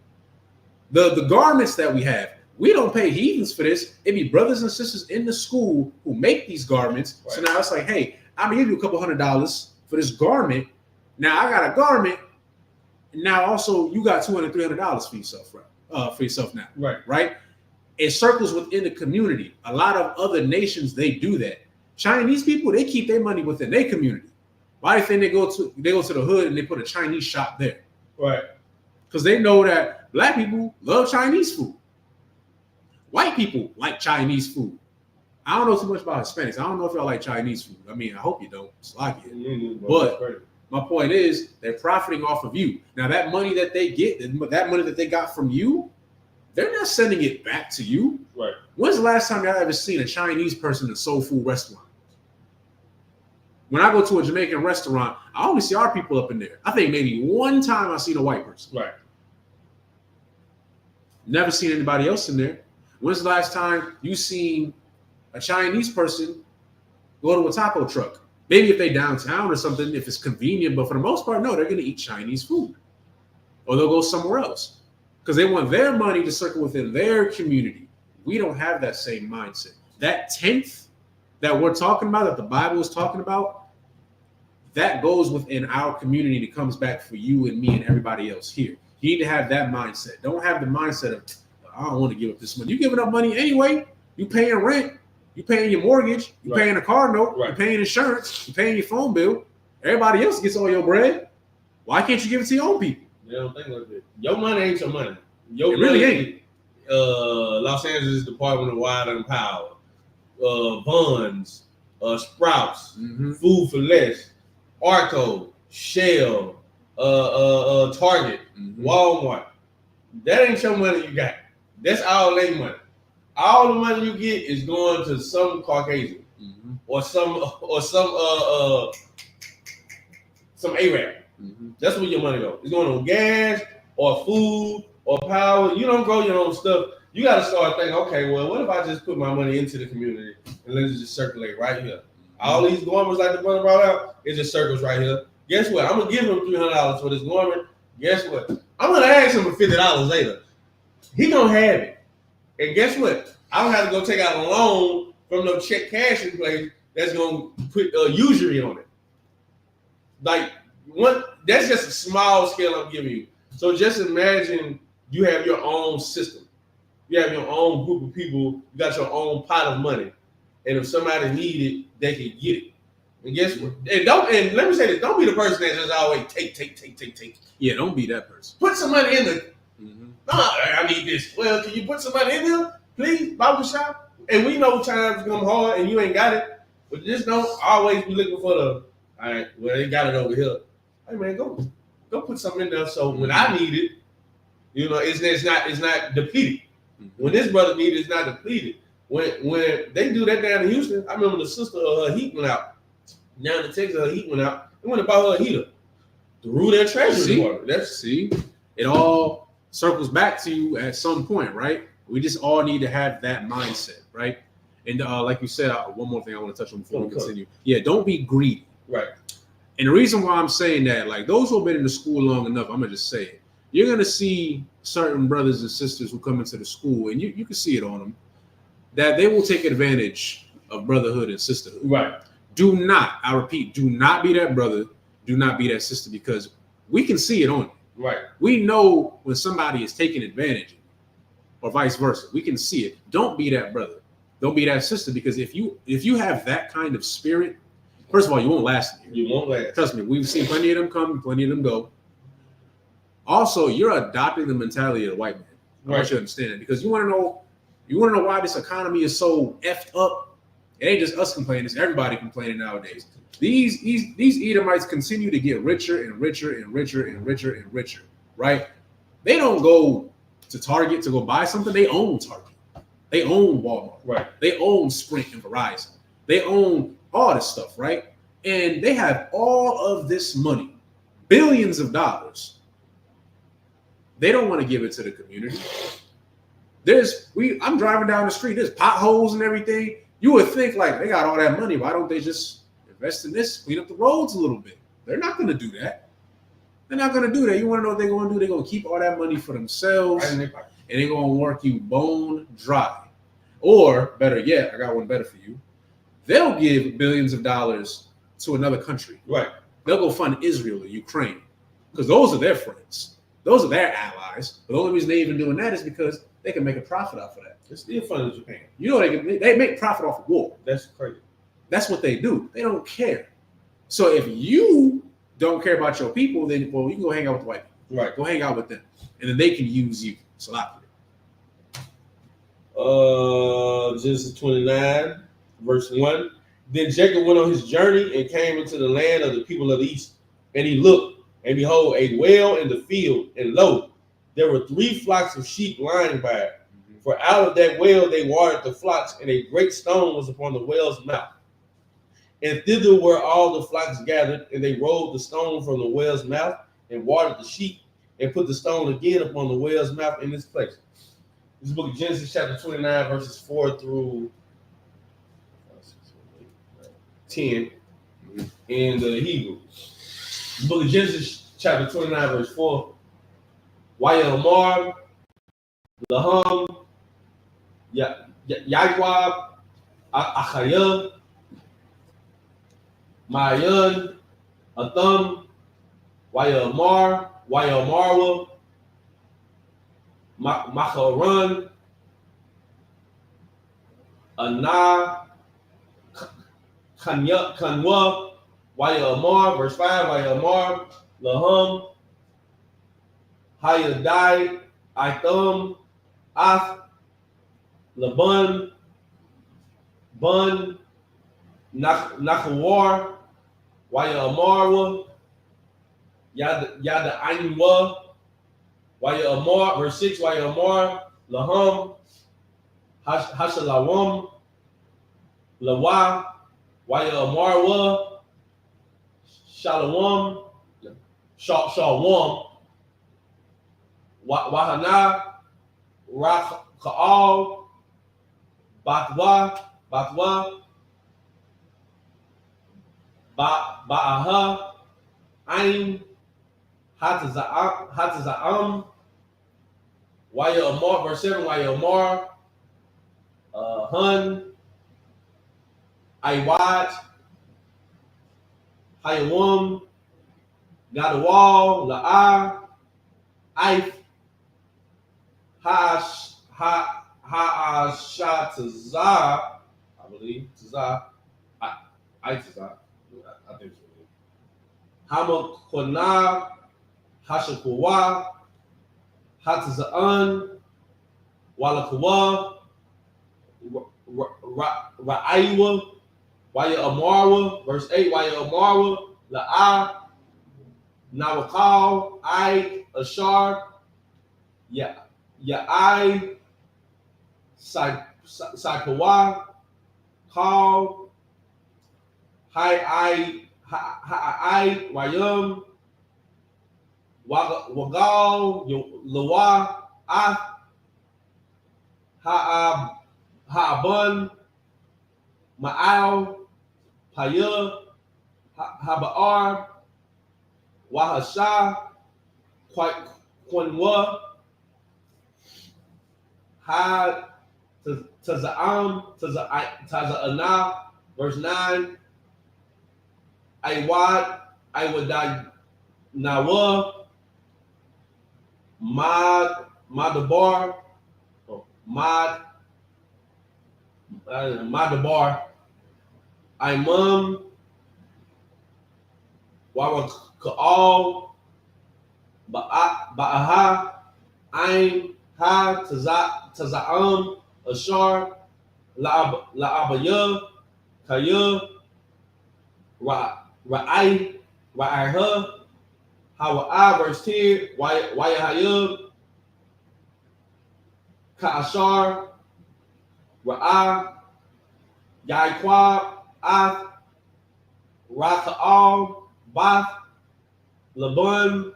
The garments that we have, we don't pay heathens for this. It be brothers and sisters in the school who make these garments. Right. So now it's like, hey, I'm gonna give you a couple $100 for this garment. Now I got a garment. Now also you got $200, $300 for yourself, right? For yourself now, right? It circles within the community. A lot of other nations, they do that. Chinese people, they keep their money within their community. Why do you think they go to the hood and they put a Chinese shop there? Right. Because they know that Black people love Chinese food. White people like Chinese food. I don't know too much about Hispanics. I don't know if y'all like Chinese food. I mean, I hope you don't. It's like it. But my point is, they're profiting off of you. Now, that money that they get, that money that they got from you, they're not sending it back to you. Right. When's the last time y'all ever seen a Chinese person in a soul food restaurant? When I go to a Jamaican restaurant, I only see our people up in there. I think maybe one time I seen a white person. Right. Never seen anybody else in there. When's the last time you seen a Chinese person go to a taco truck? Maybe if they downtown or something, if it's convenient, but for the most part, no, they're going to eat Chinese food. Or they'll go somewhere else because they want their money to circle within their community. We don't have that same mindset. That tenth that we're talking about, that the Bible is talking about, that goes within our community and it comes back for you and me and everybody else here. You need to have that mindset. Don't have the mindset of, I don't want to give up this money. You're giving up money anyway. You paying rent. You paying your mortgage. You paying a car note. You paying insurance. You paying your phone bill. Everybody else gets all your bread. Why can't you give it to your own people? They don't think like that. Your money ain't your money. It really ain't. Los Angeles Department of Water and Power, Vons, Sprouts, Food for Less, Arco, Shell, Target, Walmart. That ain't your money you got. That's all their money. All the money you get is going to some Caucasian or some Arab. That's where your money goes. It's going on gas or food or power, you don't grow your own stuff. You got to start thinking, okay, well, what if I just put my money into the community and let it just circulate right here? All these garments like the brother brought out, it just circles right here. Guess what? I'm going to give him $300 for this garment. Guess what? I'm going to ask him for $50 later. He going to have it. And guess what? I don't have to go take out a loan from no check cashing place that's going to put usury on it. Like, that's just a small scale I'm giving you. So just imagine you have your own system. You have your own group of people. You got your own pot of money. And if somebody need it, they can get it. And guess what? And let me say this, don't be the person that just always take. Yeah, don't be that person. Put some money in there. I need this. Well, can you put some money in there? Please, barbershop. And we know times come hard and you ain't got it. But just don't always be looking for all right, well, they got it over here. Hey man, go put something in there so when I need it, it's not depleted. When this brother need it, it's not depleted. When they do that down in Houston, I remember the sister, her heat went out. Down in Texas, her heat went out. They went and bought her a heater. Through their treasury water. See, it all circles back to you at some point, right? We just all need to have that mindset, right? And like you said, one more thing I want to touch on before we continue. Yeah, don't be greedy. Right. And the reason why I'm saying that, like those who have been in the school long enough, I'm gonna just say it. You're gonna see certain brothers and sisters who come into the school, and you can see it on them, that they will take advantage of brotherhood and sisterhood. Right. Do not, I repeat, do not be that brother, do not be that sister, because we can see it on you. Right. We know when somebody is taking advantage of you, or vice versa. We can see it. Don't be that brother. Don't be that sister, because if you have that kind of spirit, first of all, you won't last in here. You won't last. Trust me, we've seen plenty of them come, plenty of them go. Also, you're adopting the mentality of the white man. I want you to understand that, because you want to know why this economy is so effed up. It ain't just us complaining; it's everybody complaining nowadays. These Edomites continue to get richer and richer and richer and richer and richer. Right? They don't go to Target to go buy something. They own Target. They own Walmart. Right. They own Sprint and Verizon. They own all this stuff, right? And they have all of this money, billions of dollars. They don't want to give it to the community. I'm driving down the street, there's potholes and everything. You would think like they got all that money. Why don't they just invest in this, clean up the roads a little bit? They're not going to do that. They're not going to do that. You want to know what they're going to do? They're going to keep all that money for themselves, and they're going to work you bone dry. Or better yet, I got one better for you. They'll give billions of dollars to another country. Right. They'll go fund Israel or Ukraine, because those are their friends. Those are their allies. But the only reason they're even doing that is because they can make a profit off of that. It's still funding Japan. You know they make profit off of war. That's crazy. That's what they do. They don't care. So if you don't care about your people, then you can go hang out with the white people. Right. Go hang out with them, and then they can use you. So Genesis 29, verse 1. Then Jacob went on his journey and came into the land of the people of the east. And he looked, and behold, a well in the field, and lo, there were 3 flocks of sheep lying by it. For out of that well they watered the flocks, and a great stone was upon the well's mouth. And thither were all the flocks gathered, and they rolled the stone from the well's mouth, and watered the sheep, and put the stone again upon the well's mouth in its place. This is the book of Genesis chapter 29, verses 4 through 10 in the Hebrew. The book of Genesis chapter 29, verse 4. Wayamar, Laham, Yaqub, Achayah, Mayan, Atham, Wayamar, Wayamarwa, Macharan, Anah, Kanwa, Wayamar, verse 5, Wayamar, Laham, Hayadai, Itham, Ath, Laban, Bun, Nachawar, Wayamarwa, Yada Ainwa, Wayamar, verse 6, Wayamar, Laham, Hashalawam, Lawa, Wayamarwa, Shalawam, Wahana, Kaal, Batwa, Ba'aha, Ain, Hataza'am, Waya Amar, verse 7, Waya Amar, Hun, Aiwat, Hayawam, Gadawal, La'ar, Aif, Ha'ashatazah, I believe, Tazah, Aitazah, I think so. Hamakwana, Hashakuwa, Hataza'an, Walakawa, Ra'aiwa, Waya Amarwa, verse 8, Waya Amarwa, La'a, Nawakal, I, Ashar, Ya'ai, Saipawa, Kal, Hai, Wayum, Wagal, Lawa, Ha'abun, Ma'al, Paya, Haba'ar, Wahasha, Kwanwa, Taza'ana, verse 9, Aiwad, Nawa, Madabar, Madabar, Imam, Waraka'al, Ba'aha, Ain, Ha, Taza'am, Ashar, La'abaya, Kaya, Ra'aiha, Hawa'a, verse 10, Wayahayub, Ka'ashar, Ra'a, Yaiqab, Ath, Raka'al, Bath, Laban,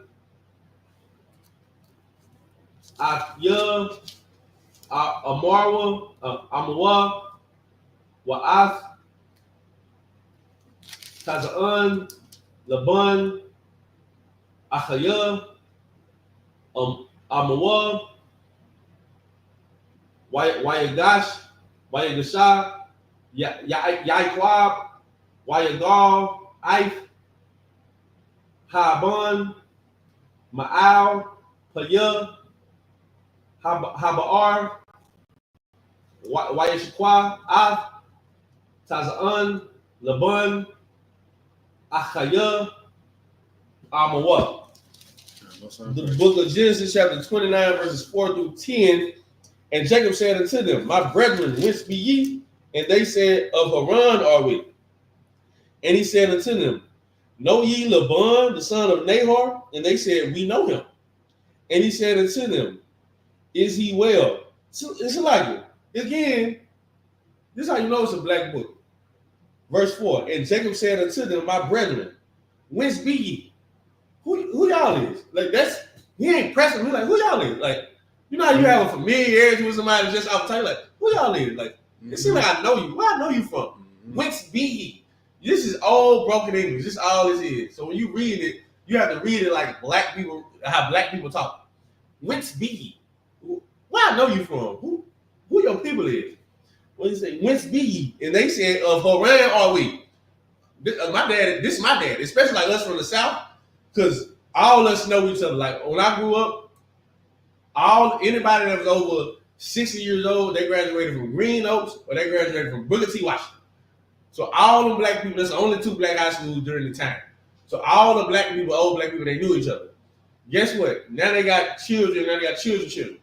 Athya, Amarwa, Amawa, Wa'ath, Taza'an, Laban, Achaya, Amawa, Wayagash, Wayagasha, Yaiqab, Wayagal, Aif, Haban, Ma'al, Paya, Haba'ar, Wayashqua, Af, Taza'an, Laban, Achaya, Amawa. The book of Genesis, chapter 29, verses 4 through 10. And Jacob said unto them, My brethren, whence be ye? And they said, Of Haran are we. And he said unto them, Know ye Laban, the son of Nahor? And they said, We know him. And he said unto them, Is he well? So it's like it. Again, this is how you know it's a black book. Verse 4. And Jacob said unto them, My brethren, whence be ye? Who y'all is? Like he ain't pressing me. Like, who y'all is? Like, you know how you have a familiarity with somebody just off the time, like, who y'all is? Like, it seems like I know you. Where I know you from? Whence be ye? This is all broken English. This is all this is. So when you read it, you have to read it like black people, how black people talk. Whence be ye? Where I know you from? Who your people is? What you say? Whence be ye? And they said, Of Haran are we. This is my dad, especially like us from the South, because all of us know each other. Like when I grew up, anybody that was over 60 years old, they graduated from Green Oaks or they graduated from Booker T. Washington. So all the black people, that's the only two black high schools during the time. So all the black people, old black people, they knew each other. Guess what? Now they got children, now they got children.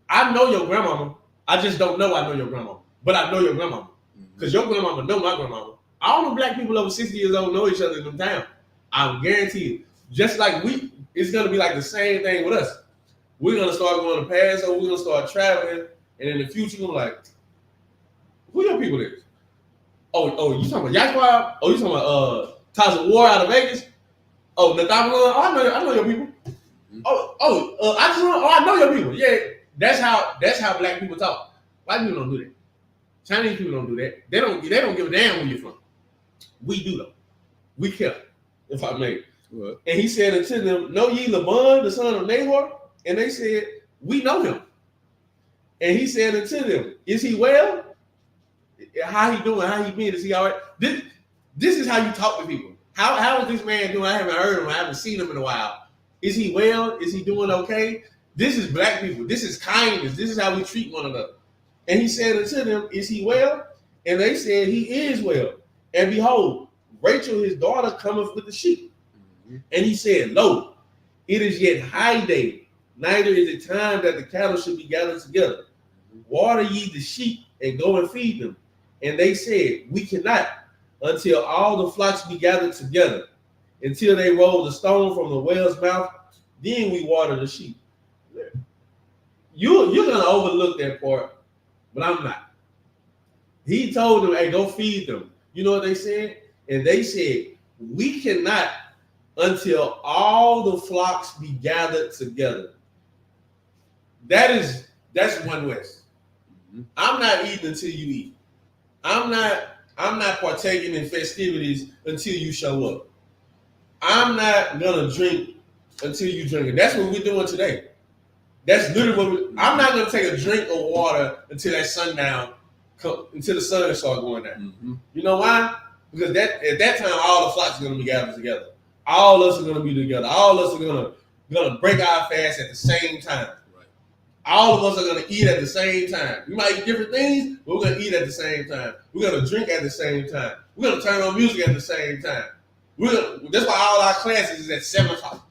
I know your grandmama. I just don't know I know your grandmama. But I know your grandmama. Because your grandmama know my grandmama. All the black people over 60 years old know each other in the town. I'm guaranteed. Just like it's going to be like the same thing with us. We're going to start going to Paso. We're going to start traveling. And in the future, we're like, who your people is? Oh, you talking about Yashua? Oh, you talking about Taza War out of Vegas? Oh, Nathaman? Oh, I know your people. I know your people. Yeah, that's how black people talk. White people don't do that. Chinese people don't do that. They don't give a damn where you're from. We do though. We care, if I may. What? And he said unto them, know ye Laban, the son of Nahor? And they said, we know him. And he said unto them, is he well? How he doing? How he been? Is he all right? This is how you talk to people. How is this man doing? I haven't heard him. I haven't seen him in a while. Is he well? Is he doing okay? This is black people. This is kindness. This is how we treat one another. And he said unto them, is he well? And they said, he is well. And behold, Rachel, his daughter, cometh with the sheep. Mm-hmm. And he said, lo, it is yet high day, neither is it time that the cattle should be gathered together. Water ye the sheep and go and feed them. And they said, we cannot until all the flocks be gathered together, until they roll the stone from the well's mouth, then we water the sheep. You're going to overlook that part, but I'm not. He told them, hey, go feed them. You know what they said? And they said, we cannot until all the flocks be gathered together. That's one West. Mm-hmm. I'm not eating until you eat. I'm not partaking in festivities until you show up. I'm not gonna drink until you drink it. That's what we're doing today. That's literally what I'm not gonna take a drink of water until that sundown, until the sun starts going down. Mm-hmm. You know why? Because at that time, all the flocks are gonna be gathered together. All of us are gonna be together. All of us are gonna break our fast at the same time. Right. All of us are gonna eat at the same time. We might eat different things, but we're gonna eat at the same time. We're gonna drink at the same time. We're gonna turn on music at the same time. That's why all our classes is at 7 o'clock,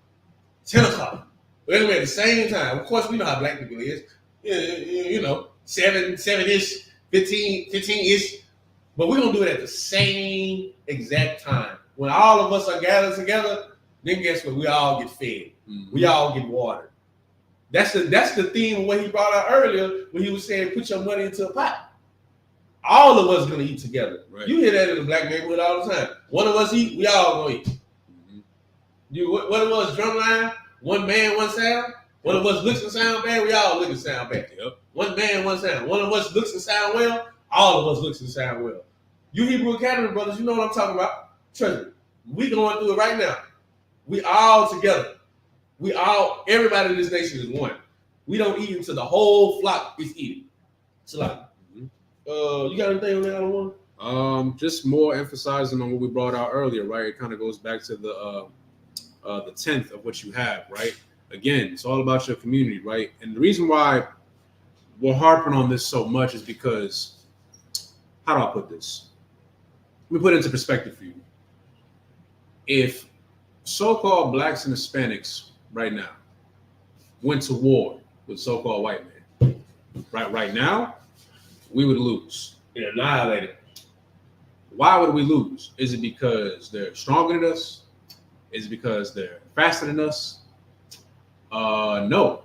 10 o'clock. We're gonna be at the same time. Of course, we know how black people is. You know, 7-ish, 15-ish. But we're gonna do it at the same exact time. When all of us are gathered together, then guess what? We all get fed. Mm-hmm. We all get watered. That's the theme of what he brought out earlier when he was saying, put your money into a pot. All of us gonna eat together. Right. You hear that in the black neighborhood all the time. One of us eat, we all gonna eat. Mm-hmm. What it was, drumline, one man, one sound. One of us looks and sound bad, we all look and sound bad. Yep. One man, one sound. One of us looks and sound well, all of us looks and sound well. You Hebrew Academy brothers, you know what I'm talking about. Trust me, we going through it right now. We all together. Everybody in this nation is one. We don't eat until the whole flock is eating. It's like, you got anything on that one? Just more emphasizing on what we brought out earlier, right? It kind of goes back to the 10th of what you have, right? Again, it's all about your community, right? And the reason why we're harping on this so much is because, how do I put this? Let me put it into perspective for you. If so-called blacks and Hispanics right now went to war with so-called white men, right now, we would lose. Yeah, annihilated. Why would we lose? Is it because they're stronger than us? Is it because they're faster than us? No.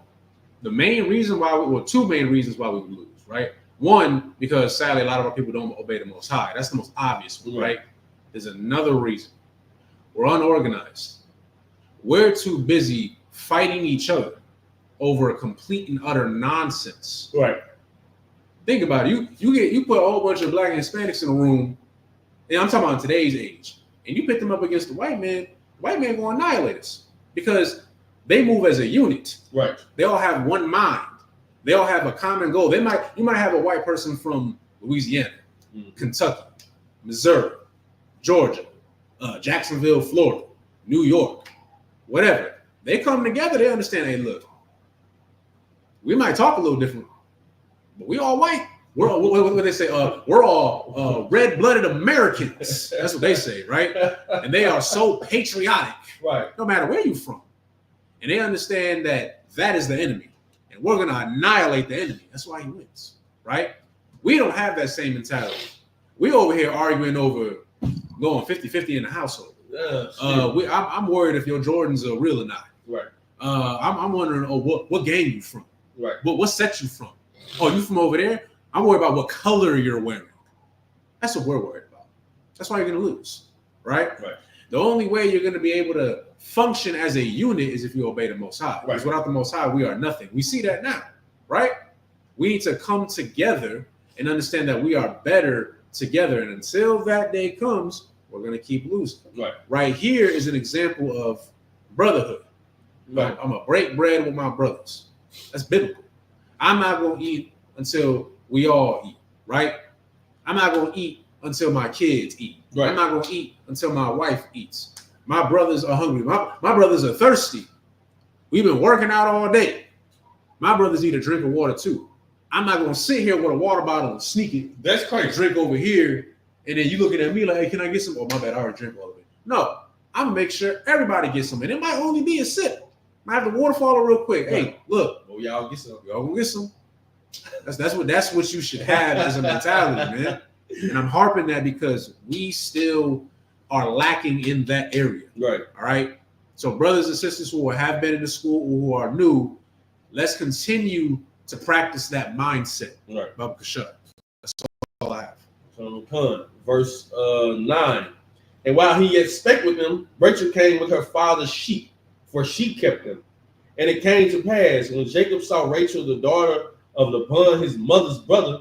The main reason why two main reasons why we would lose, right? One, because sadly a lot of our people don't obey the Most High. That's the most obvious one, right? There's another reason. We're unorganized. We're too busy fighting each other over complete and utter nonsense. Right. Think about it. You put a whole bunch of black and Hispanics in a room, and I'm talking about today's age, and you pit them up against the white man going to annihilate us because they move as a unit. Right. They all have one mind. They all have a common goal. You might have a white person from Louisiana, Kentucky, Missouri, Georgia, Jacksonville, Florida, New York, whatever. They come together, they understand, hey, look, we might talk a little different, but we all white. We're all, what they say, we're all red-blooded Americans. That's what they say, right? And they are so patriotic, right? No matter where you're from. And they understand that is the enemy. And we're going to annihilate the enemy. That's why he wins, right? We don't have that same mentality. We over here arguing over going 50-50 in the household. I'm worried if your Jordans are real or not. Right. I'm wondering, what gang you from? Right. What set you from? Oh, you from over there? I'm worried about what color you're wearing. That's what we're worried about. That's why you're going to lose, right? Right. The only way you're going to be able to function as a unit is if you obey the Most High. Because without the Most High, we are nothing. We see that now, right? We need to come together and understand that we are better together. And until that day comes, we're going to keep losing. Right here is an example of brotherhood. Right. I'm going to break bread with my brothers. That's biblical. I'm not going to eat until we all eat, right? I'm not going to eat until my kids eat. Right. I'm not going to eat until my wife eats. My brothers are hungry. My brothers are thirsty. We've been working out all day. My brothers need a drink of water too. I'm not going to sit here with a water bottle and sneak it. That's crazy. Drink over here. And then you looking at me like, hey, can I get some? Oh, my bad. I already drank all of it. No, I'm going to make sure everybody gets some. And it might only be a sip. Might have the water fall real quick. Hey, look. Oh, y'all get some. Y'all gonna get some. That's what you should have as a mentality, man. And I'm harping that because we still are lacking in that area. Right. All right. So brothers and sisters who have been in the school or who are new, let's continue to practice that mindset. Right. Baba Kasha. That's all I have. So, verse 9. And while he yet spake with them, Rachel came with her father's sheep, for she kept them. And it came to pass, when Jacob saw Rachel, the daughter of Laban, his mother's brother,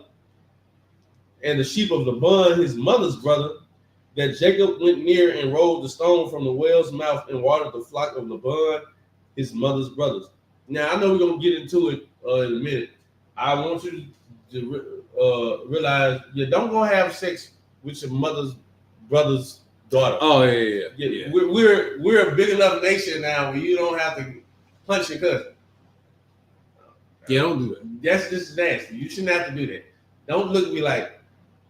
and the sheep of Laban, his mother's brother, that Jacob went near and rolled the stone from the well's mouth and watered the flock of Laban, his mother's brothers. Now, I know we're going to get into it in a minute. I want you to realize you don't go have sex with your mother's brother's daughter. Oh, yeah. We're a big enough nation now where you don't have to punch your cousin. Yeah, don't do that. That's just nasty. You shouldn't have to do that. Don't look at me like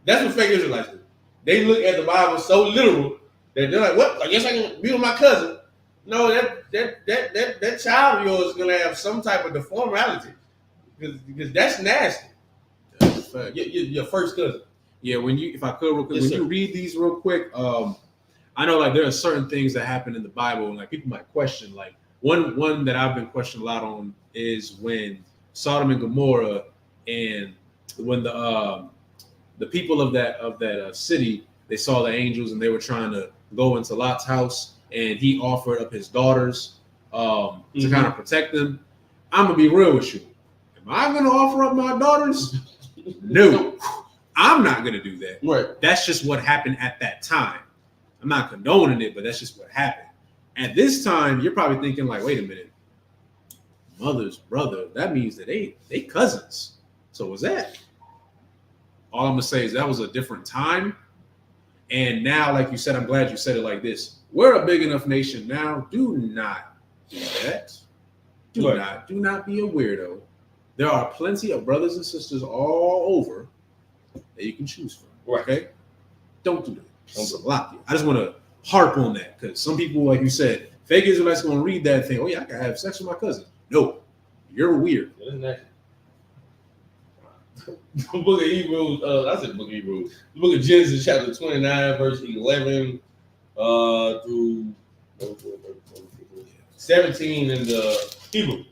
that's what fake Israelites do. They look at the Bible so literal that they're like, "What? I guess I can be with my cousin." No, that child of yours is gonna have some type of deformity because that's nasty. That's your first cousin. Yeah, if I could real quick, you read these real quick, I know like there are certain things that happen in the Bible and like people might question. Like one that I've been questioned a lot on is when Sodom and Gomorrah and when the people of that city, they saw the angels and they were trying to go into Lot's house and he offered up his daughters to kind of protect them. I'm gonna be real with you. Am I gonna offer up my daughters? No, I'm not gonna do that. Right. That's just what happened at that time. I'm not condoning it, but that's just what happened. At this time, you're probably thinking like, wait a minute, mother's brother, that means that they cousins. So was that? All I'm gonna say is that was a different time. And now, like you said, I'm glad you said it like this. We're a big enough nation now. Do not do that. Do not be a weirdo. There are plenty of brothers and sisters all over that you can choose from. Right. Okay? Don't do that. I just want to harp on that because some people, like you said, fake Israelites going to read that thing. Oh yeah, I can have sex with my cousin. No, you're weird. Isn't that? The book of Hebrews, I said book of Hebrews. The book of Genesis, chapter 29, verse 11 through 17 in the Hebrew.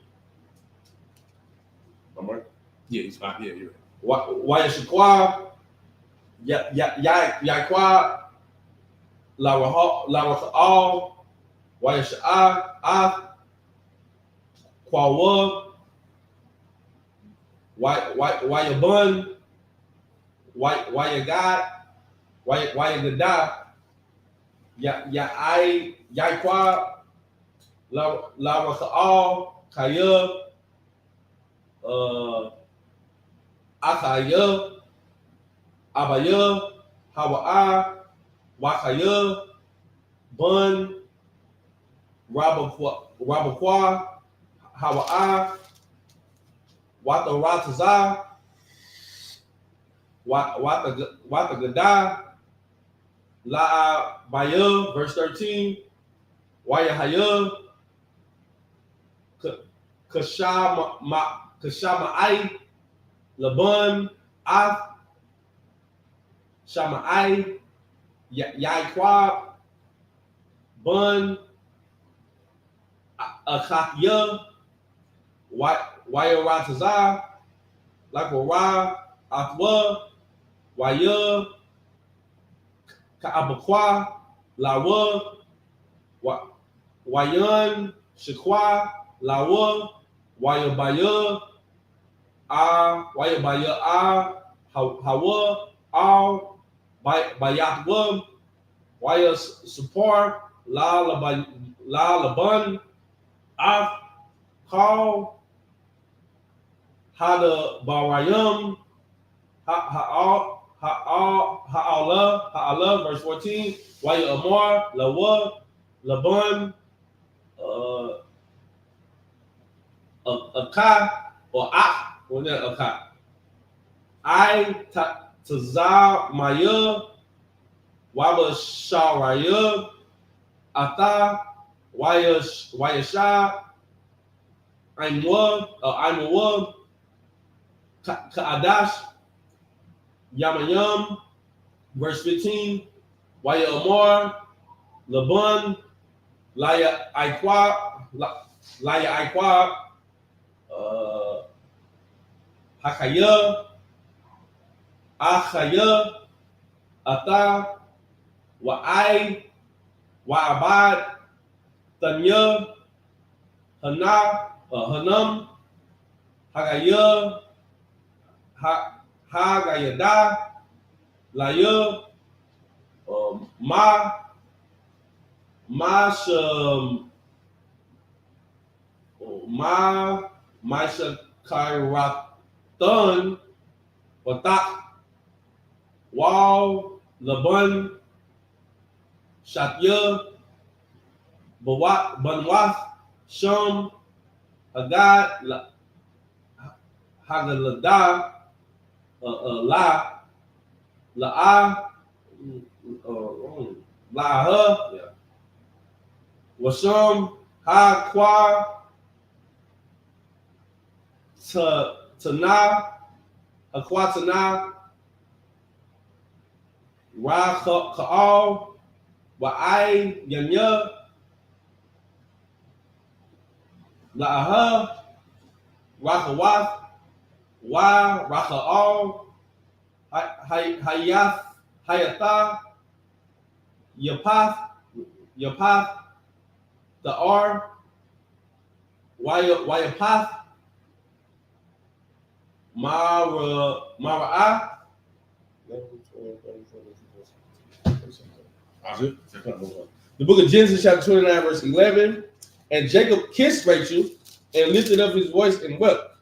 I'm right. Yeah, he's fine. Yeah, you're right. Why Shaqua? Yaqua Lawahal, why Sha'a, Kwawa, why your bun, why your God, why your Gada, Yaqua, Lawahal, Kaya, Akaya, Abaya, Hawa'a, Wakaya, Bun, Rabakwa, Hawa'a, Wata Rataza, Wata Gada, La Baya, verse 13, Wayahaya, Kashama'ai, Laban, Ath, Shama'ai, Yaiqua, Bun, Akakya, Wayarataza, Lakwara, Athwa, Waya, Ka'abakwa, Lawa, Wayan Shakwa Lawa Wayabaya Hawa Al Bayatwa Waya Support La Laban Af Call Hada Barayam Ha'ala, verse 14. Waya Amar Lawa Laban Akai or Ah, or not Akai. I Tazar Maya Waba Sharaya Ata Wayasha I'm Wa Ka'adash Yamayam, verse 15. Waya Amar Laban Laya Aikwa Hakaya Achaya Ata Wa'abad Tanya Hanam Hagaya Hagayada Laya Kairatan Watak Wal Laban Shatya Banwath Sham Hagad Hagalada La Laha Wasam Ha Kwa Tana Akwatana Ra Ka'al Wa'ai Yanya La'aha Rakawath Wa Raka'al Hayatha Yapath the R Wayapath Mara'ah. The book of Genesis, chapter 29, verse 11. And Jacob kissed Rachel and lifted up his voice and wept.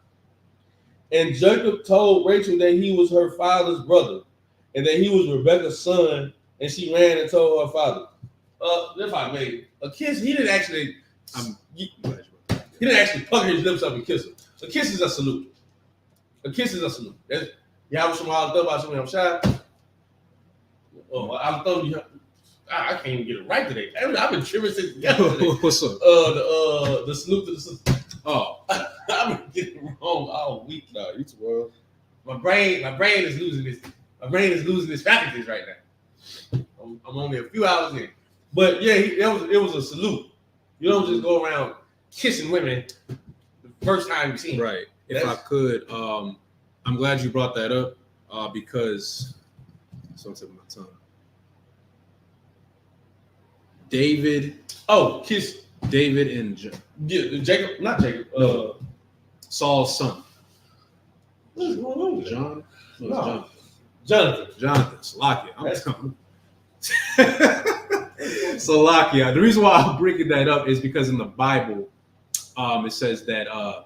And Jacob told Rachel that he was her father's brother and that he was Rebekah's son. And she ran and told her father. If I may, a kiss, he didn't actually pucker his lips up and kiss her. A kiss is a salute. A kiss is a salute. That's I can't even get it right today. I've been tripping since yesterday. What's up? The salute to the sister. Oh, I've been getting it wrong all week. no, you too well. My brain is losing this. My brain is losing its faculties right now. I'm only a few hours in, but yeah, it was a salute. You don't just go around kissing women the first time you see them. Right. If I could, I'm glad you brought that up because it's on the tip of my tongue. David. Oh, kiss David and Jacob, not Jacob. Saul's son. What's going on with John. No. Jonathan. Salakia. I'm coming. Salakia. The reason why I'm bringing that up is because in the Bible, it says that I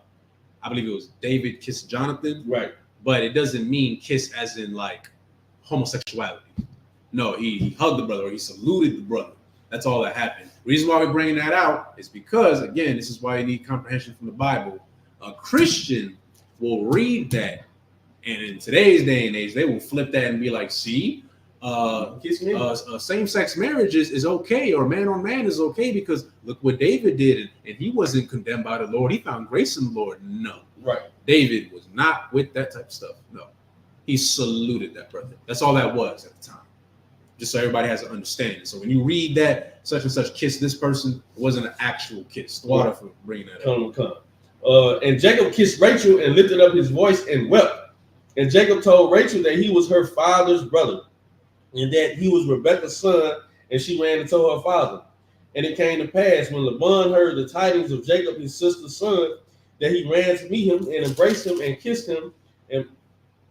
believe it was David kissed Jonathan. Right. But it doesn't mean kiss as in like homosexuality. No, he hugged the brother or he saluted the brother. That's all that happened. The reason why we're bringing that out is because, again, this is why you need comprehension from the Bible. A Christian will read that, and in today's day and age, they will flip that and be like, see, same-sex marriages is okay, or man on man is okay, because look what David did, and he wasn't condemned by the Lord. He found grace in the Lord. No. Right. David was not with that type of stuff. No. He saluted that brother. That's all that was at the time. Just so everybody has an understanding. So when you read that such and such kiss this person, it wasn't an actual kiss. Water for bringing that up. And Jacob kissed Rachel and lifted up his voice and wept. And Jacob told Rachel that he was her father's brother and that he was Rebekah's son, and she ran and told her father. And it came to pass when Laban heard the tidings of Jacob, his sister's son, that he ran to meet him and embraced him and kissed him. And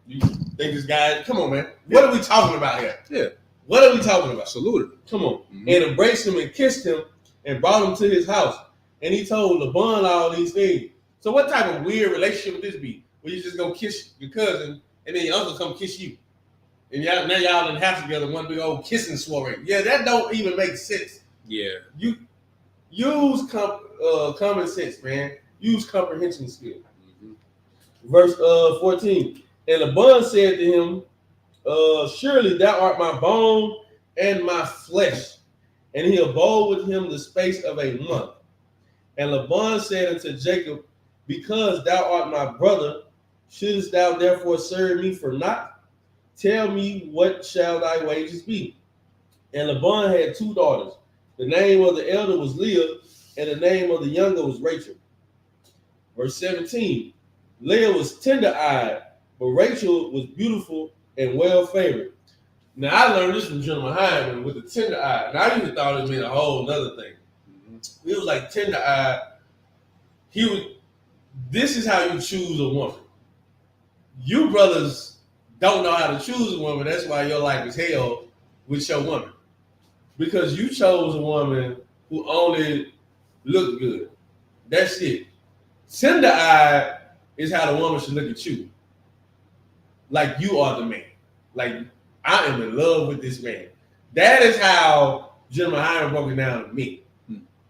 you think this guy, come on, man. What are we talking about here? Yeah. What are we talking about? Saluted. Come on. And embraced him and kissed him and brought him to his house. And he told Laban all these things. So what type of weird relationship would this be? Where you just go kiss your cousin and then your uncle come kiss you? And now y'all in the house together, one big old kissing soiree. Yeah, that don't even make sense. Yeah. You use common sense, man. Use comprehension skills. Verse 14. And Laban said to him, surely thou art my bone and my flesh. And he abode with him the space of a month. And Laban said unto Jacob, because thou art my brother, shouldest thou therefore serve me for naught? Tell me, what shall thy wages be? And Laban had 2 daughters. The name of the elder was Leah, and the name of the younger was Rachel. Verse 17. Leah was tender-eyed, but Rachel was beautiful and well-favored. Now, I learned this from General Hyman with the tender-eyed. And I even thought it meant a whole other thing. It was like tender-eyed. This is how you choose a woman. You brothers don't know how to choose a woman. That's why your life is hell with your woman. Because you chose a woman who only looked good. That's it. Tender-eyed is how the woman should look at you. Like you are the man. Like, I am in love with this man. That is how General Hyman broke it down to me.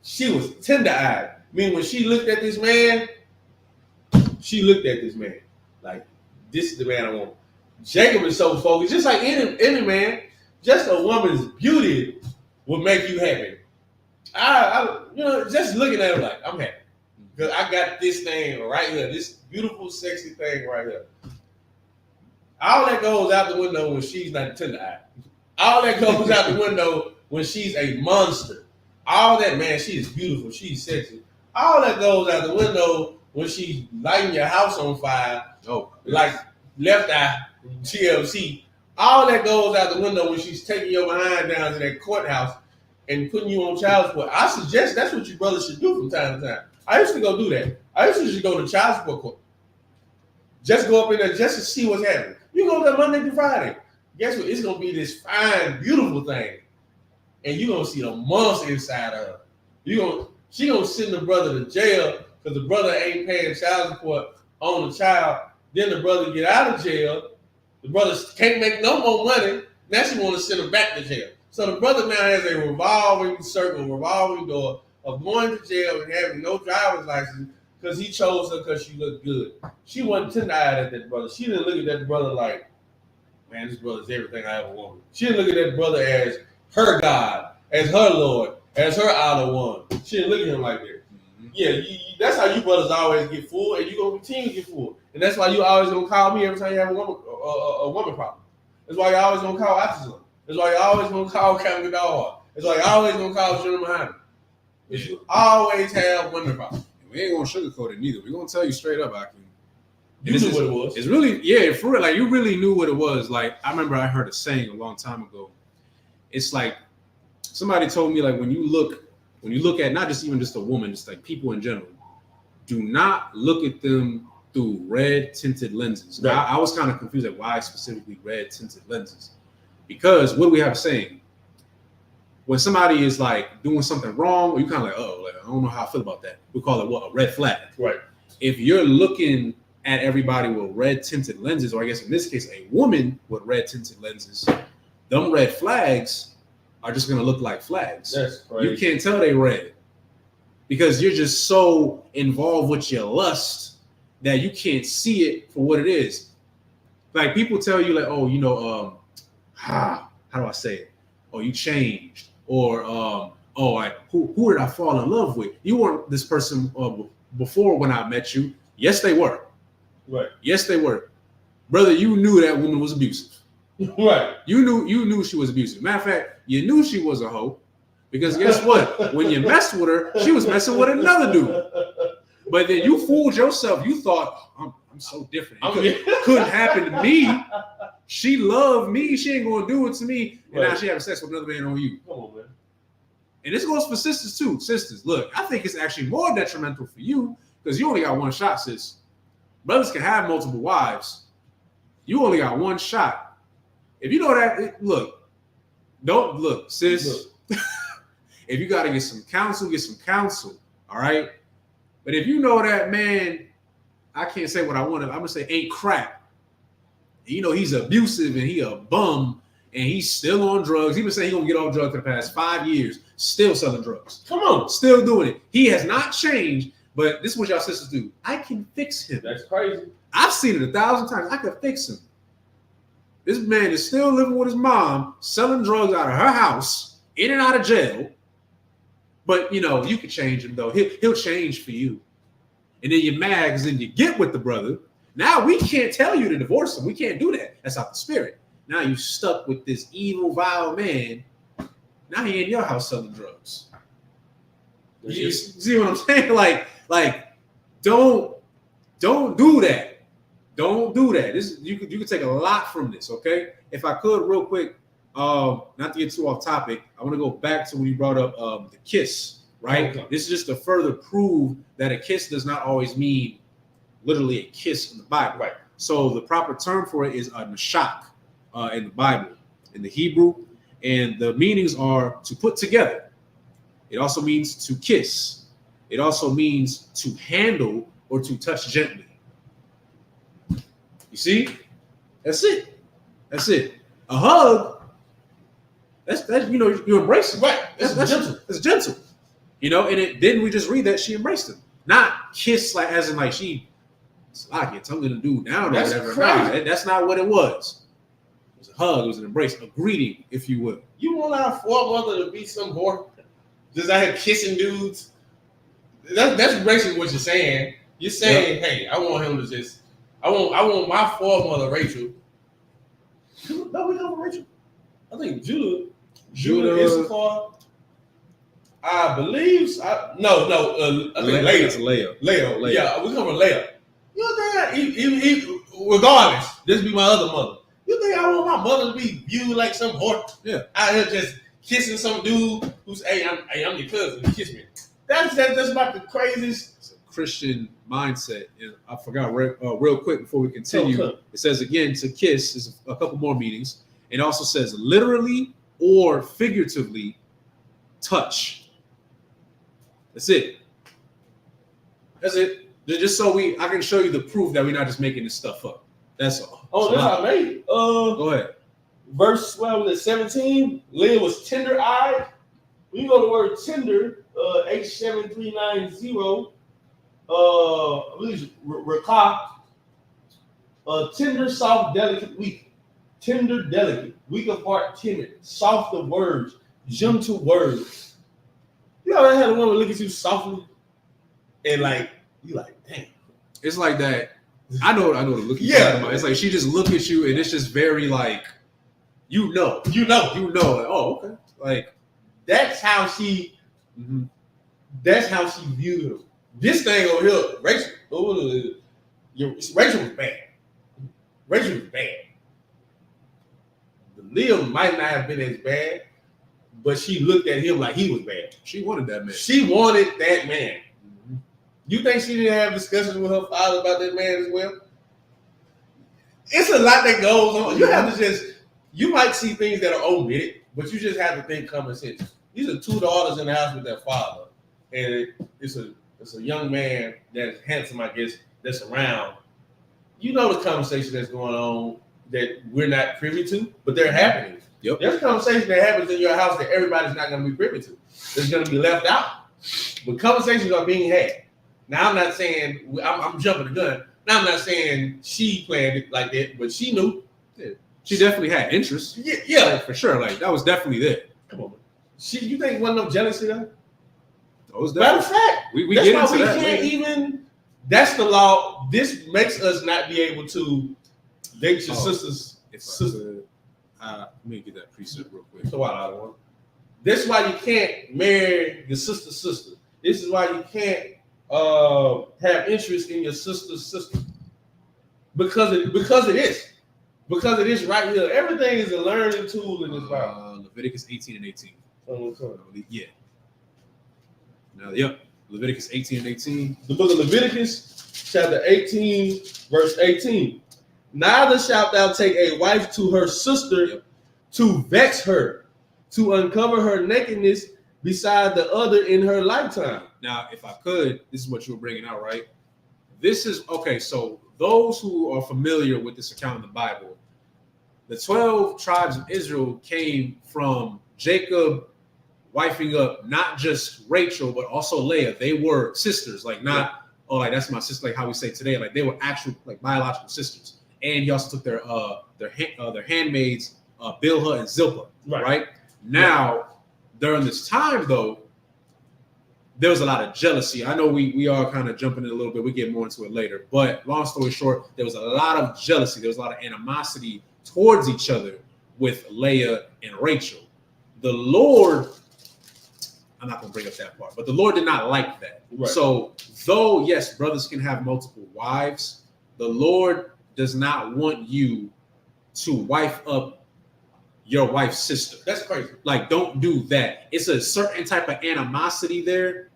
She was tender-eyed. I mean, when she looked at this man, she looked at this man. Like, this is the man I want. Jacob is so focused, just like any man, just a woman's beauty will make you happy. I just looking at her like, I'm happy. Because I got this thing right here, this beautiful, sexy thing right here. All that goes out the window when she's not tender-eyed. All that goes out the window when she's a monster. All that, man, she is beautiful, she's sexy. All that goes out the window when she's lighting your house on fire. Oh, like Left Eye, TLC. All that goes out the window when she's taking your behind down to that courthouse and putting you on child support. I suggest that's what you brothers should do from time to time. I used to go do that. I used to just go to child support court. Just go up in there just to see what's happening. You go there Monday through Friday. Guess what? It's going to be this fine, beautiful thing. And you're going to see the monster inside of her. She going to send the brother to jail because the brother ain't paying child support on the child. Then the brother get out of jail. The brother can't make no more money. Now she want to send him back to jail. So the brother now has a revolving door of going to jail and having no driver's license because he chose her because she looked good. She wasn't tender-eyed at that brother. She didn't look at that brother like, man, this brother's everything I ever wanted. She didn't look at that brother as her God, as her Lord, as her outer one. She didn't look at him like that. Yeah, that's how you brothers always get full, and you're going to continue to get full. And that's why you always going to call me every time you have a woman problem. That's why you always going to call autism. That's why you always going to call Captain Dog. That's why you always going to call General Muhammad. You always have women problems. We ain't going to sugarcoat it neither. We're going to tell you straight up, Akim. You knew what it was. It's really, yeah, for real. Like, you really knew what it was. Like, I remember I heard a saying a long time ago. It's like, somebody told me, like, when you look at not just even just a woman, it's like people in general, do not look at them through red tinted lenses. Right. I was kind of confused at why specifically red tinted lenses. Because what do we have saying? When somebody is like doing something wrong, or you kind of like, oh, like, I don't know how I feel about that. We call it what? A red flag. Right. If you're looking at everybody with red tinted lenses, or I guess in this case, a woman with red tinted lenses, them red flags are just going to look like flags. That's right. You can't tell they red because you're just so involved with your lust that you can't see it for what it is. Like people tell you like, oh, you know, how do I say it? Oh, you changed. Or, who did I fall in love with? You weren't this person before when I met you. Yes, they were. Right. Yes, they were. Brother, you knew that woman was abusive. Right. You knew she was abusive. Matter of fact, you knew she was a hoe. Because guess what? When you messed with her, she was messing with another dude. But then you fooled yourself. You thought, I'm so different. It couldn't happen to me. She loved me. She ain't going to do it to me. And now she having sex with another man on you. Come on, man. And this goes for sisters too. Sisters, look, I think it's actually more detrimental for you because you only got one shot, sis. Brothers can have multiple wives. You only got one shot. If you know that, don't look, sis. Look. If you got to get some counsel, get some counsel. All right. But if you know that man, I can't say what I want to, I'm going to say ain't crap. You know, he's abusive and he a bum and he's still on drugs. He been saying he going to get off drugs for the past 5 years, still selling drugs. Come on. Still doing it. He has not changed, but this is what y'all sisters do. I can fix him. That's crazy. I've seen it 1,000 times. I can fix him. This man is still living with his mom, selling drugs out of her house, in and out of jail. But, you know, you can change him, though. He'll change for you. And then you're mad because then you get with the brother. Now we can't tell you to divorce him. We can't do that. That's out the spirit. Now you stuck with this evil, vile man. Now he in your house selling drugs. You see what I'm saying? Like, don't do that. Don't do that. This you could take a lot from this, okay? If I could, real quick, not to get too off topic, I want to go back to when you brought up the kiss, right? Okay. This is just to further prove that a kiss does not always mean literally a kiss in the Bible. Right. So the proper term for it is a nashak in the Bible, in the Hebrew, and the meanings are to put together. It also means to kiss. It also means to handle or to touch gently. You see? That's it. That's it. A hug, that's you know, you embrace it. Right. That's gentle. It's gentle. You know, and then we just read that she embraced him. Not kiss like as in like she I'm gonna do now or whatever. Nah, that's not what it was. It was a hug, it was an embrace, a greeting, if you will. You want our forebrother to be some whore? Just out here kissing dudes? That's basically what you're saying. You're saying, hey, I want him to just I want my foremother Rachel. No, we know Rachel. I think Judah Isupk. I believe. I think Leah. It's Leah. Yeah, we come from Leah. You think regardless, this be my other mother. You think I want my mother to be viewed like some whore? Yeah, out here just kissing some dude who's hey, I'm your cousin. Kiss me. That's about the craziest. Christian mindset. And I forgot real quick before we continue. It says again to kiss is a couple more meanings. It also says literally or figuratively touch. That's it. That's it. Just so I can show you the proof that we're not just making this stuff up. That's all. Oh, that's how I made it. Go ahead. Verse 17. Leah was tender-eyed. When you go to the word tender, H7390. I believe Rakah, tender, soft, delicate, weak. Tender, delicate, weak of heart, timid, soft of words, gentle words. You ever had a woman look at you softly and you like, damn. It's like that. I know the look you're talking about. It's like she just look at you and it's just very like, you know. Like, oh, okay. Like that's how she viewed him. This thing over here, Rachel was bad. Rachel was bad. The Leah might not have been as bad, but she looked at him like he was bad. She wanted that man. Mm-hmm. You think she didn't have discussions with her father about that man as well? It's a lot that goes on. You have to you might see things that are omitted, but you just have to think common sense. These are two daughters in the house with their father, and it's a young man that's handsome, I guess, that's around. You know the conversation that's going on that we're not privy to, but they're happening. Yep. There's a conversation that happens in your house that everybody's not going to be privy to. That's going to be left out. But conversations are being had. Now, I'm not saying, I'm jumping the gun. Now, I'm not saying she planned it like that, but she knew. Yeah. She definitely had interest. Yeah. Like, for sure. Like, that was definitely there. Come on. You think wasn't no jealousy there? Matter of fact, we get into that. Can't even. That's the law. This makes us not be able to date your sister's sister. Let me get that precept real quick. So I don't want. That's why you can't marry your sister's sister. This is why you can't have interest in your sister's sister. Because it is. Because it is right here. Everything is a learning tool in this Bible. Leviticus 18 and 18. Oh, yeah. Now, yep, Leviticus 18 and 18. The book of Leviticus, chapter 18, verse 18. Neither shalt thou take a wife to her sister to vex her, to uncover her nakedness beside the other in her lifetime. Now, if I could, this is what you were bringing out, right? This is, okay, so those who are familiar with this account in the Bible, the 12 tribes of Israel came from Jacob wifing up not just Rachel, but also Leah. They were sisters, like not, oh, like that's my sister, like how we say today. Like they were actual, like biological sisters. And he also took their handmaids, Bilhah and Zilpah, right? Now, during this time, though, there was a lot of jealousy. I know we are kind of jumping in a little bit. We get more into it later. But long story short, there was a lot of jealousy. There was a lot of animosity towards each other with Leah and Rachel. The Lord, I'm not going to bring up that part, but the Lord did not like that. Right. So though, yes, brothers can have multiple wives, the Lord does not want you to wife up your wife's sister. That's crazy. Like, don't do that. It's a certain type of animosity there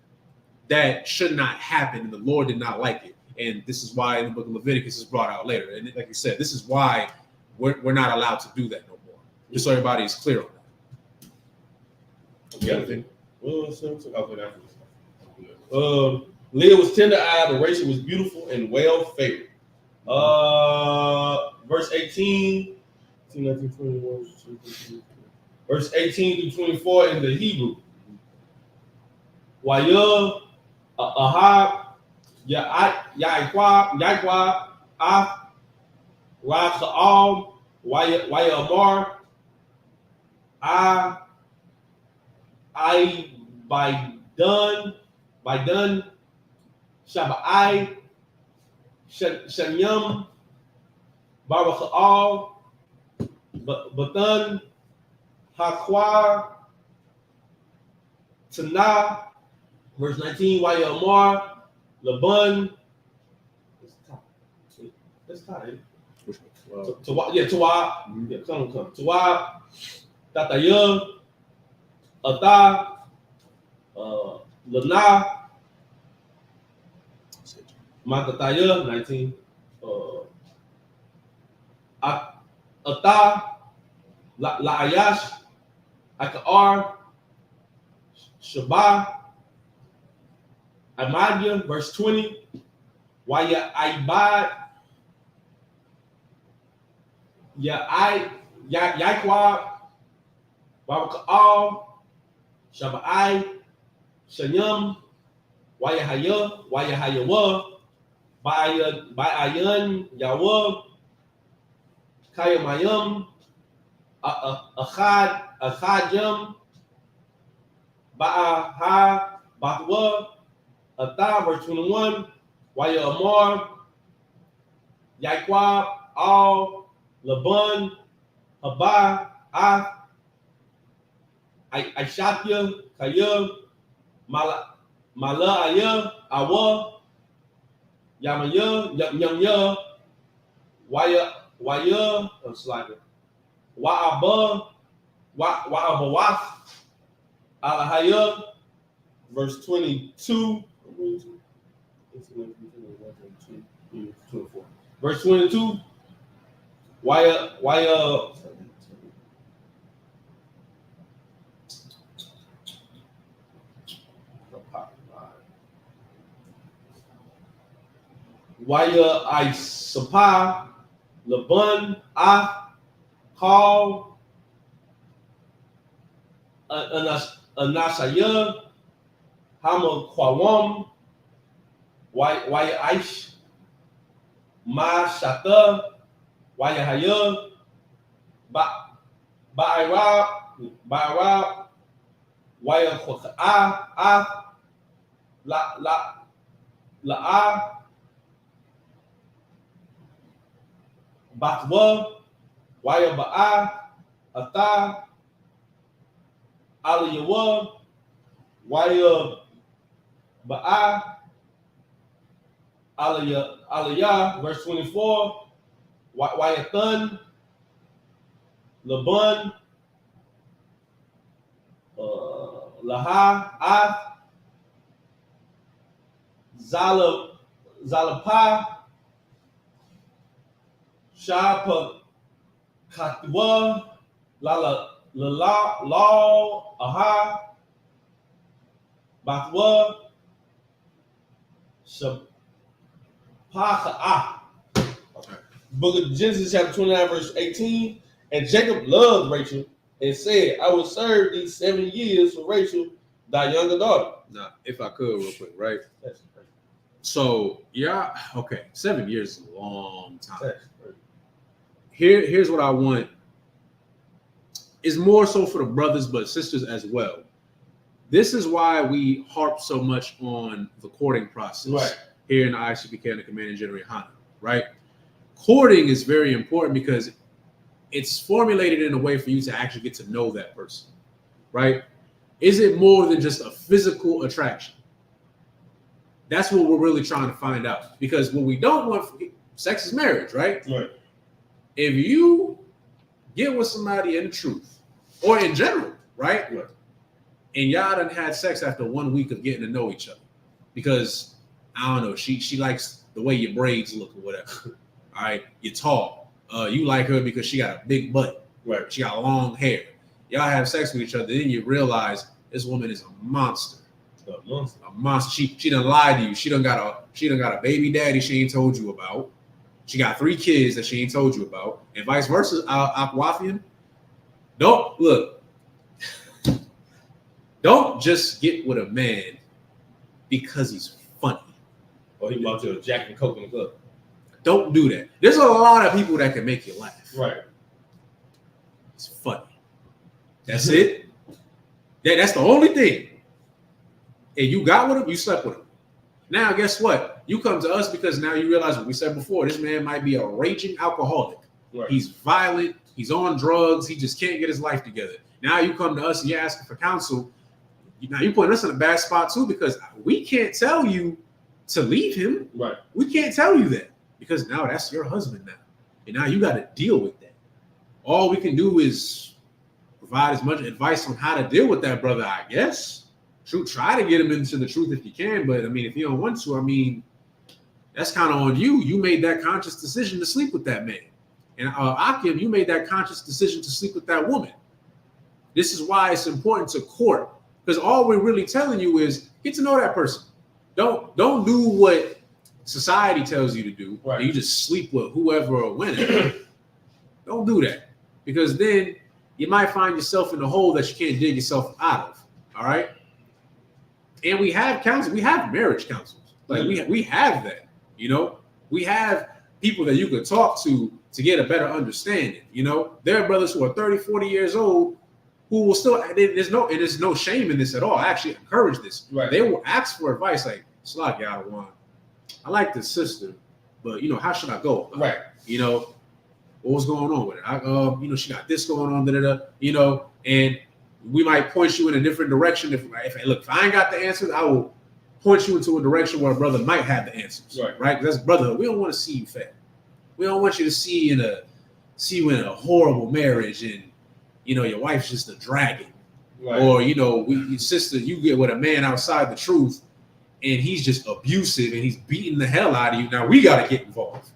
that should not happen, and the Lord did not like it. And this is why in the book of Leviticus is brought out later. And like you said, this is why we're not allowed to do that no more. Just so everybody is clear on that. You got anything? Leah was tender-eyed, but Rachel was beautiful and well-favored. Verse 18, 19, 21, verse 18 through 24 in the Hebrew. Waya Ahab Yaikwa Ah Rachal Waya Amar I by done Shabbai Shanyam Barakal Batan Hakwa Tanah, verse 19, Waya Amar Laban. That's tight. Tawa Tataya Ata Lana Matataya 19 Ata Laayash Akar Shabbat Amadia, verse 20, Waya Ibad Yaikwa Babakal Shabbai Shanyam Waya Hayawa Bayan Yawa Kayamayam Achadjam Ba'aha Bahwa Ata, verse 21, Waya Amar Yaikwa Al Laban Haba Aishatya Kaya Mala Aya Awa Yamaya Yamya Waya slightly Wa'aba Wa'abawath Alahaya, verse 22. Verse 22. Waya Isupk Laban Call Anasaya Hama Kwawam Waya Aish Ma Shata Waya Haya Ba'ira Waya Khwa'a La'a Batwa Waya Ba'a Ata Aliyawa Waya Ba'a Aliyah, verse 24, Wayathan Laban Laha Zalapa, Shapa Katwa, Law, Aha, Batwa, Shapaka. Okay. Book of Genesis, chapter 29, verse 18. And Jacob loved Rachel and said, I will serve these 7 years for Rachel, thy younger daughter. Now, if I could, real quick, right? That's crazy. So, yeah, okay. 7 years is a long time. That's crazy. Here's what I want. It's more so for the brothers, but sisters as well. This is why we harp so much on the courting process here in the Isupk and the Commanding General Hana, right? Courting is very important because it's formulated in a way for you to actually get to know that person, right? Is it more than just a physical attraction? That's what we're really trying to find out. Because what we don't want, sex is marriage, right? Right. If you get with somebody in the truth, or in general, right? And y'all done had sex after 1 week of getting to know each other, because I don't know, she likes the way your braids look or whatever. All right, you're tall. You like her because she got a big butt. Right. She got long hair. Y'all have sex with each other, then you realize this woman is a monster. A monster. She done lied to you. She done got a baby daddy she ain't told you about. She got 3 kids that she ain't told you about, and vice versa. Aquafian. Don't just get with a man because he's funny. Or he bought you a Jack and Coke in the club. Don't do that. There's a lot of people that can make you laugh. Right. It's funny. That's it. That's the only thing. And you got with him, you slept with him. Now, guess what? You come to us because now you realize what we said before. This man might be a raging alcoholic. Right. He's violent. He's on drugs. He just can't get his life together. Now you come to us and you're asking for counsel. Now you're putting us in a bad spot too, because we can't tell you to leave him. Right. We can't tell you that, because now that's your husband now. And now you got to deal with that. All we can do is provide as much advice on how to deal with that, brother, I guess. Try to get him into the truth if you can. But I mean, if you don't want to, I mean, that's kind of on you. You made that conscious decision to sleep with that man. And Akim, you made that conscious decision to sleep with that woman. This is why it's important to court, because all we're really telling you is get to know that person. Don't do what society tells you to do. Right. And you just sleep with whoever or whenever. Don't do that, because then you might find yourself in a hole that you can't dig yourself out of. All right. And we have counsel. We have marriage counselors. Like we have that. You know, we have people that you could talk to get a better understanding. You know, there are brothers who are 30, 40 years old who will still, there's no shame in this at all. I actually encourage this. Right. They will ask for advice like, Slot Yadawan, I like this sister, but you know, how should I go? Right. You know, what's going on with it? You know, she got this going on, you know, and we might point you in a different direction. If I ain't got the answers, I will point you into a direction where a brother might have the answers. Right. That's brotherhood. We don't want to see you fail. We don't want you to see you in a horrible marriage and, you know, your wife's just a dragon. Right. Or, you know, your sister, you get with a man outside the truth and he's just abusive and he's beating the hell out of you. Now we got to get involved,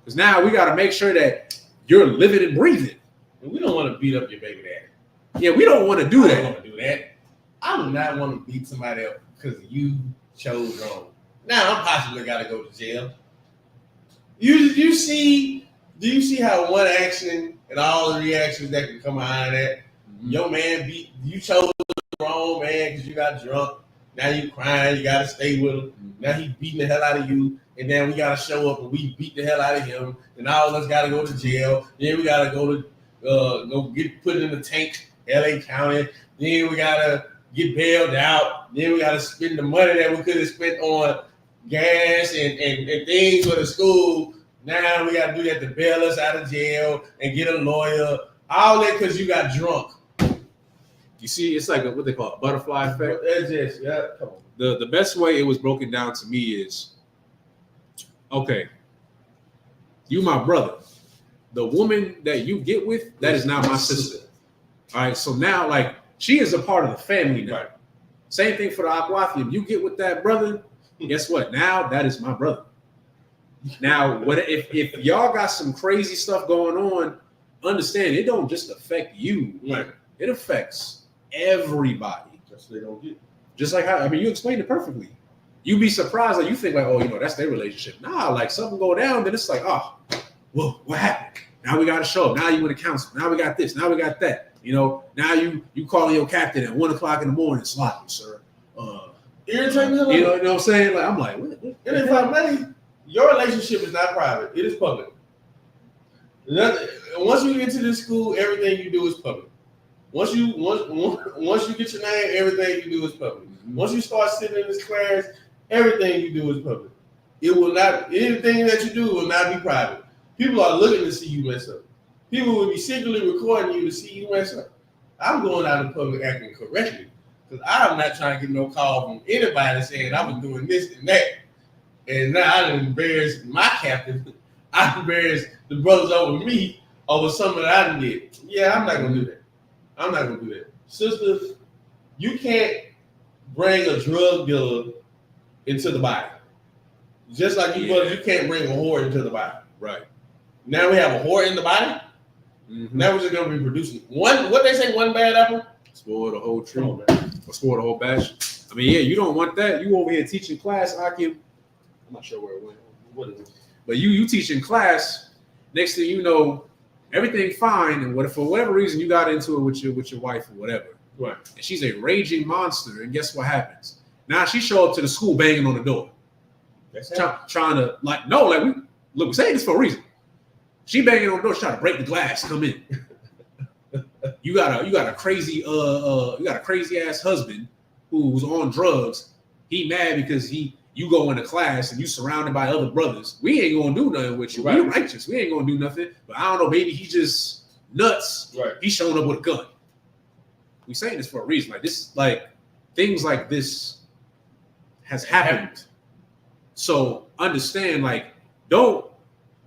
because now we got to make sure that you're living and breathing. And we don't want to beat up your baby daddy. Yeah, we don't want to do that. I don't want to do that. I do not want to beat somebody up because you chose wrong. Now I'm possibly got to go to jail. Do you see how one action and all the reactions that can come behind that? Mm-hmm. Your man you chose the wrong man because you got drunk. Now you crying, you gotta stay with him. Mm-hmm. Now he beating the hell out of you, and then we gotta show up and we beat the hell out of him, and all of us gotta go to jail. Then we gotta go get put in the tank, LA County. Then we gotta get bailed out. Then we gotta spend the money that we could have spent on gas and things for the school. Now we gotta do that to bail us out of jail and get a lawyer. All that because you got drunk. You see, it's like what they call a butterfly effect. That's just, yeah. Come on. The best way it was broken down to me is, okay, you my brother. The woman that you get with, that is now my sister. All right, so now, like, she is a part of the family now. Right. Same thing for the Aquathium. You get with that brother, Guess what? Now that is my brother. Now, what if y'all got some crazy stuff going on? Understand, it don't just affect you. Right. It affects everybody. That's what they don't get. Just like how, I mean, you explained it perfectly. You'd be surprised, like you think like, oh, you know, that's their relationship. Nah, like something go down, then it's like, oh, whoa, what happened? Now we got to show up. Now you want to counsel. Now we got this. Now we got that. You know, now you calling your captain at 1 o'clock in the morning, sloppy, sir. Irritating. You know what I'm saying? Like I'm like, what? And if I'm money, your relationship is not private. It is public. Once you get to this school, everything you do is public. Once you get your name, everything you do is public. Mm-hmm. Once you start sitting in this class, everything you do is public. It will not, anything that you do will not be private. People are looking to see you mess up. People will be secretly recording you to see you mess up. I'm going out in public acting correctly because I'm not trying to get no call from anybody saying I was doing this and that. And now I done embarrassed my captain. I embarrassed the brothers over me over something that I done did. Yeah, I'm not gonna do that. I'm not gonna do that. Sisters, you can't bring a drug dealer into the body. Just like you brothers, you can't bring a whore into the body. Right. Now we have a whore in the body. Mm-hmm. Now we're just gonna be producing what they say, one bad apple? Spoil the whole tree. Or spoil the whole batch. I mean, yeah, you don't want that. You over here teaching class, I'm not sure where it went. What is it? But you teaching class, next thing you know, everything fine, and what if for whatever reason you got into it with your wife or whatever. Right. And she's a raging monster, and guess what happens? Now she show up to the school banging on the door. Trying to we say this for a reason. She banging on the door, trying to break the glass, come in. You got a crazy ass husband who's on drugs. He mad because you go into class and you surrounded by other brothers. We ain't gonna do nothing with you. Right. We righteous. We ain't gonna do nothing. But I don't know, maybe he just nuts. Right. He's showing up with a gun. We saying this for a reason. Like this, like things like this has happened. So understand, like, don't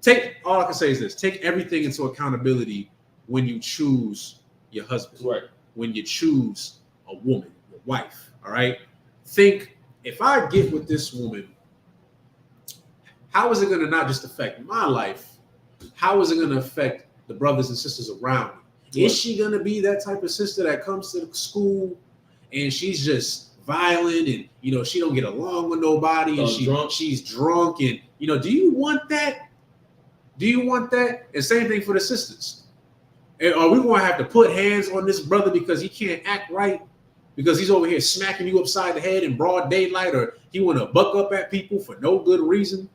take, all I can say is this, take everything into accountability when you choose your husband. Right. When you choose a woman, your wife. All right. Think, if I get with this woman, how is it going to not just affect my life? How is it going to affect the brothers and sisters around me? Is she going to be that type of sister that comes to the school and she's just violent and, you know, she don't get along with nobody and she's drunk and, you know, do you want that? Do you want that? And same thing for the sisters. And are we going to have to put hands on this brother because he can't act right? Because he's over here smacking you upside the head in broad daylight, or he want to buck up at people for no good reason?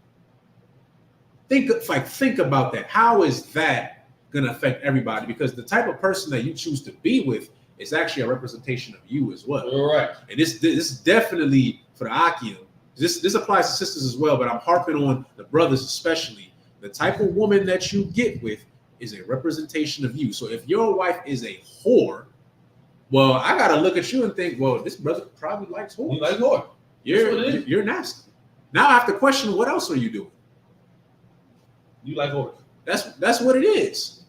Think about that. How is that going to affect everybody? Because the type of person that you choose to be with is actually a representation of you as well. All right. And this is definitely for the Akim. This applies to sisters as well, but I'm harping on the brothers especially. The type of woman that you get with is a representation of you. So if your wife is a whore, well, I gotta look at you and think, well, this brother probably likes whore. He likes whore. You're nasty. Now I have to question, what else are you doing? You like whore. That's what it is.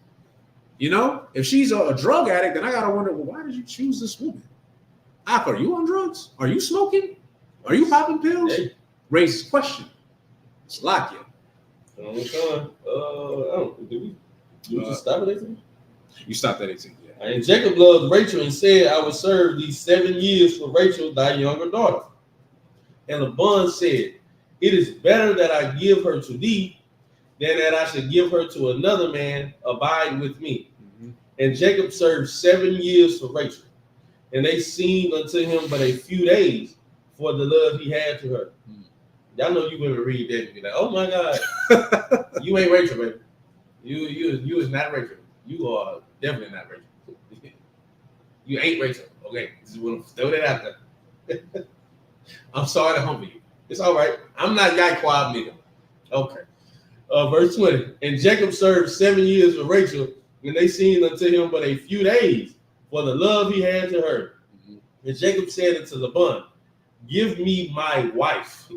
You know, if she's a drug addict, then I gotta wonder, well, why did you choose this woman? Are you on drugs? Are you smoking? Are you popping pills? Hey. Raises question. It's lock you. Did we just stop at 18? You stopped at 18. Yeah. And Jacob loved Rachel and said, I would serve these 7 years for Rachel, thy younger daughter. And Laban said, it is better that I give her to thee than that I should give her to another man. Abide with me. Mm-hmm. And Jacob served 7 years for Rachel. And they seemed unto him but a few days for the love he had to her. Mm-hmm. Y'all know you women read that and be like, oh my God, you ain't Rachel, baby. You is not Rachel. You are definitely not Rachel. You ain't Rachel. Okay, just want to throw that out there. I'm sorry to humble you. It's all right. I'm not Yaquab neither. Okay. Verse 20. And Jacob served 7 years for Rachel, and they seemed unto him but a few days for the love he had to her. Mm-hmm. And Jacob said unto Laban, give me my wife,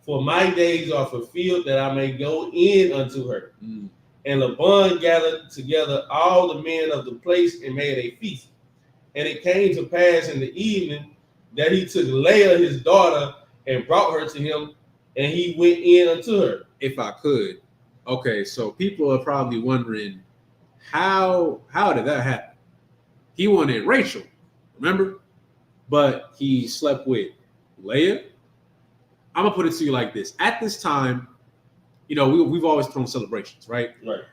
for my days are fulfilled that I may go in unto her. Mm. And Laban gathered together all the men of the place and made a feast. And it came to pass in the evening that he took Leah his daughter and brought her to him, and he went in unto her. If I could, okay, so people are probably wondering how did that happen? He wanted Rachel, remember? But he slept with Leah. I'm gonna put it to you like this: at this time, you know, we've always thrown celebrations, right? Right.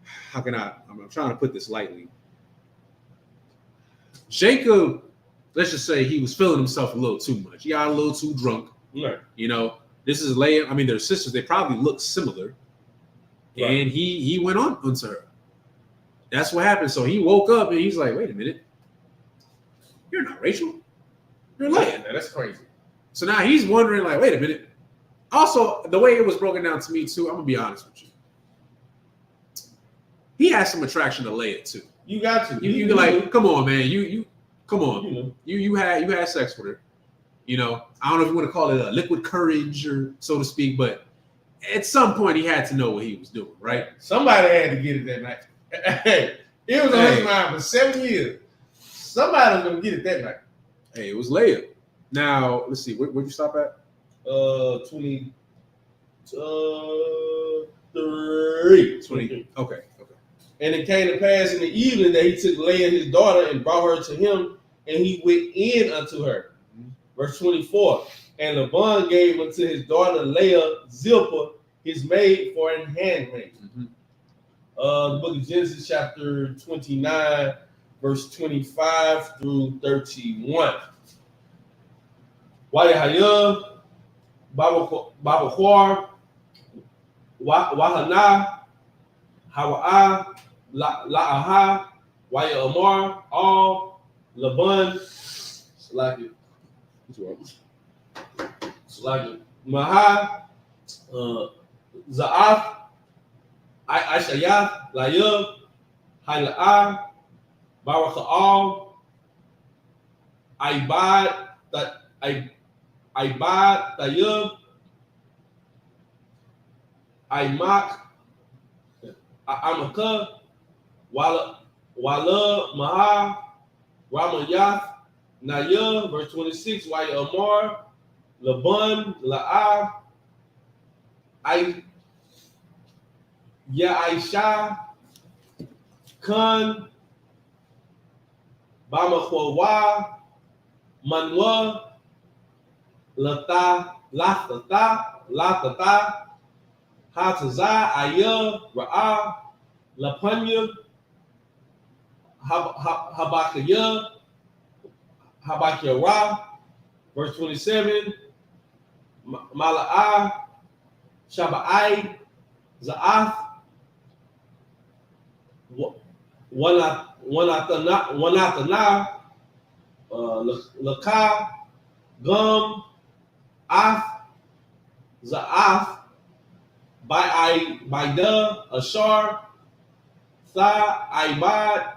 How can I'm trying to put this lightly. Jacob, let's just say he was feeling himself a little too much. He got a little too drunk. Right. You know, this is Leah. I mean, they're sisters. They probably look similar. Right. And he went on unto her. That's what happened. So he woke up and he's like, wait a minute. You're not Rachel. You're Leah. Yeah, that's crazy. So now he's wondering, like, wait a minute. Also, the way it was broken down to me, too, I'm going to be honest with you. He has some attraction to Leah, too. You got to. You like, come on, man. You come on. You had sex with her. You know, I don't know if you want to call it a liquid courage or so to speak, but at some point he had to know what he was doing, right? Somebody had to get it that night. Hey, it was on his mind for 7 years. Somebody was gonna get it that night. Hey, it was Leah. Now let's see, where'd you stop at? 23. 20. Okay. And it came to pass in the evening that he took Leah his daughter and brought her to him, and he went in unto her. Mm-hmm. Verse 24. And Laban gave unto his daughter Leah Zilpah, his maid, for an handmaid. Mm-hmm. The book of Genesis, chapter 29, verse 25 through 31. Wayahaya, Babakwar, Wahana, Hawa'a, La'aha, Waya Amar, all Laban, Salaki, Maha, Za'af, Aishayath, Layub, Haila'a, Baraka'al, Aibad, Tayub, Aimak, Amaka, Wala Maha, Ramayath, Naya, verse 26, Waya Amar, Laban, La'ah, Aisha, Khan, Bamakhwa, Manwa, Latata, Hataza, Aya, Ra'ah, Lapanya, Habakyara, verse 27, Mala'ah, Shaba'ai, Za'af, Wanatana, Laka, Gum, Af, Za'af, Baida, Ashar, Tha, Aibad,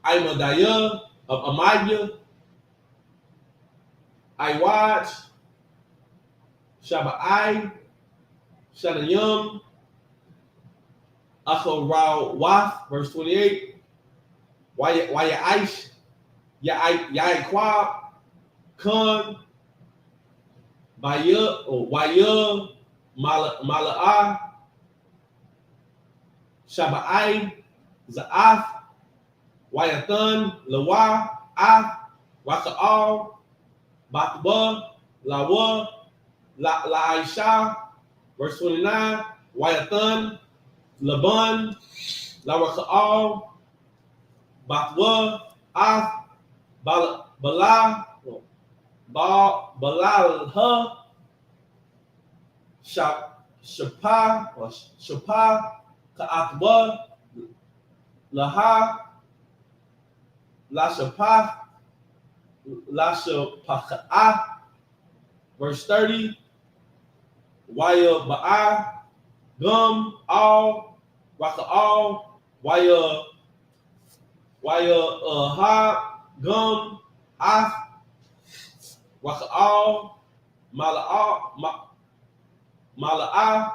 Imadaya, of Amaya, Iwaj, Shaba'ai, Shadayum, Acharawaf, verse 28, Waya Aish, Yaikwab, Kun, Waya, Mala'ah, Shaba'ai, Za'af, Wayathan, Lawa, Af, Waka'al, Batba, Lawa, La'aisha, verse 29, Wayathan, Laban, Lawaka'al, Batwa, Af, Balalha, Shapa, Ka'atwa, Laha, Lashapaka'ah, verse 30, Waya Ba'ah, Gum, All, Raka'al, Waya Ha, Gum, Af, Raka'al, Mala'ah,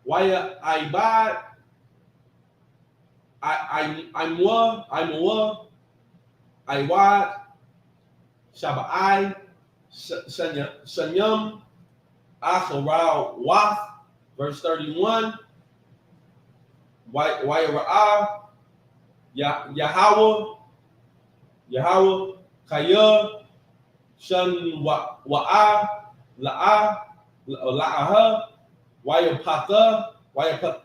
Waya Aibad, Imwa, Iwad, Shaba'ai, Shanyam Acharau Wath, verse 31. Wayra'ah Yahweh Kaya Shan Wa'ah La'ah Wayapatha Wayapatha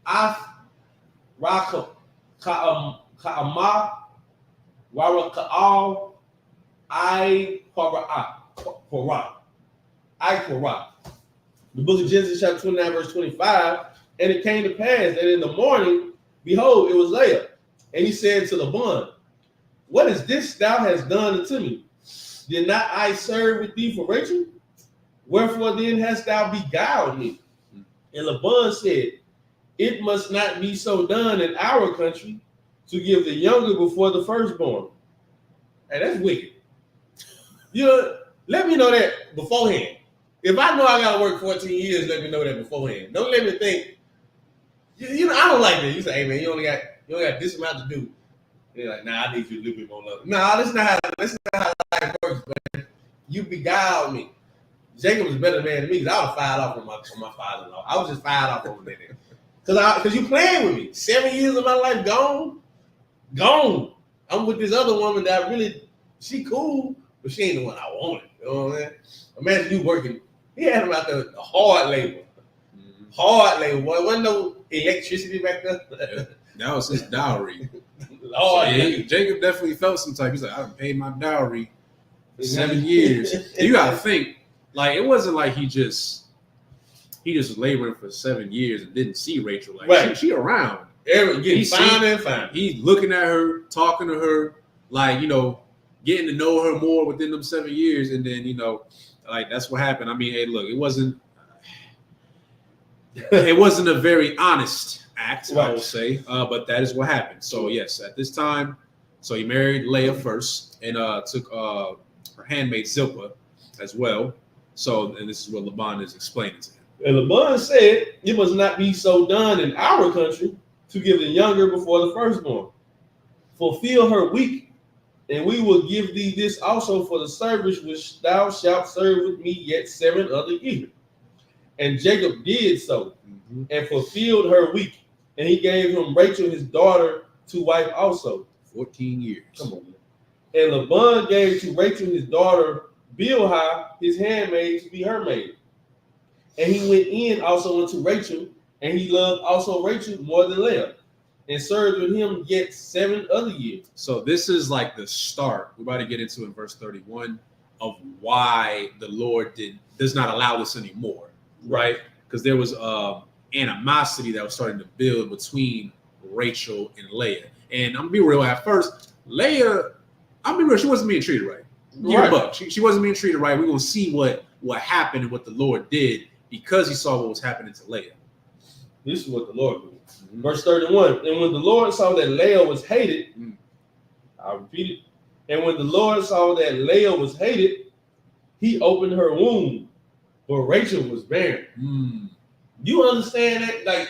Af Ka'ama Waraka'al I Korah. The book of Genesis, chapter 29, verse 25. And it came to pass that in the morning, behold, it was Leah. And he said to Laban, what is this thou hast done unto me? Did not I serve with thee for Rachel? Wherefore then hast thou beguiled me? And Laban said, it must not be so done in our country to give the younger before the firstborn. And that's wicked. Let me know that beforehand. If I know I gotta work 14 years, let me know that beforehand. Don't let me think. I don't like that. You say, hey man, you only got this amount to do. You're like, nah, I need you a little bit more love. Nah, that's not how life works, man. You beguiled me. Jacob was a better man than me because I was fired off on my father-in-law. I was just fired off over there. Because you playing with me. 7 years of my life gone. I'm with this other woman that she cool, but she ain't the one I wanted. You know what I'm saying? Imagine you working. He had him out there hard labor. Hard labor, boy. Wasn't no electricity back there. Yeah. That was his dowry. Lord, Jacob definitely felt some type. He's like, I done paid my dowry for 7 years. You gotta think, like, it wasn't like he just was laboring for 7 years and didn't see Rachel. Like, right. she around. Getting fine. He's looking at her, talking to her, like, getting to know her more within them 7 years, and then like that's what happened. I mean, hey, look, it wasn't a very honest act, right. I will say, but that is what happened. So yes, at this time, so he married Leah first, and took her handmaid Zilpah as well. So, and this is what Laban is explaining to him. And Laban said, it must not be so done in our country to give the younger before the firstborn. Fulfill her week, and we will give thee this also for the service which thou shalt serve with me yet 7 other years. And Jacob did so, and fulfilled her week, and he gave him Rachel his daughter to wife also. 14 years. Come on, man. And Laban gave to Rachel his daughter Bilhah his handmaid to be her maid. And he went in also unto Rachel, and he loved also Rachel more than Leah, and served with him yet 7 other years. So this is like the start. We're about to get into in verse 31 of why the Lord does not allow this anymore, right? Because there was animosity that was starting to build between Rachel and Leah. And I'm gonna be real. At first, Leah, she wasn't being treated right. She wasn't being treated right. We're gonna see what happened and what the Lord did because he saw what was happening to Leah. This is what the Lord did. Verse 31. And when the Lord saw that Leah was hated, I'll repeat it. And when the Lord saw that Leah was hated, he opened her womb, but Rachel was barren. You understand that? Like,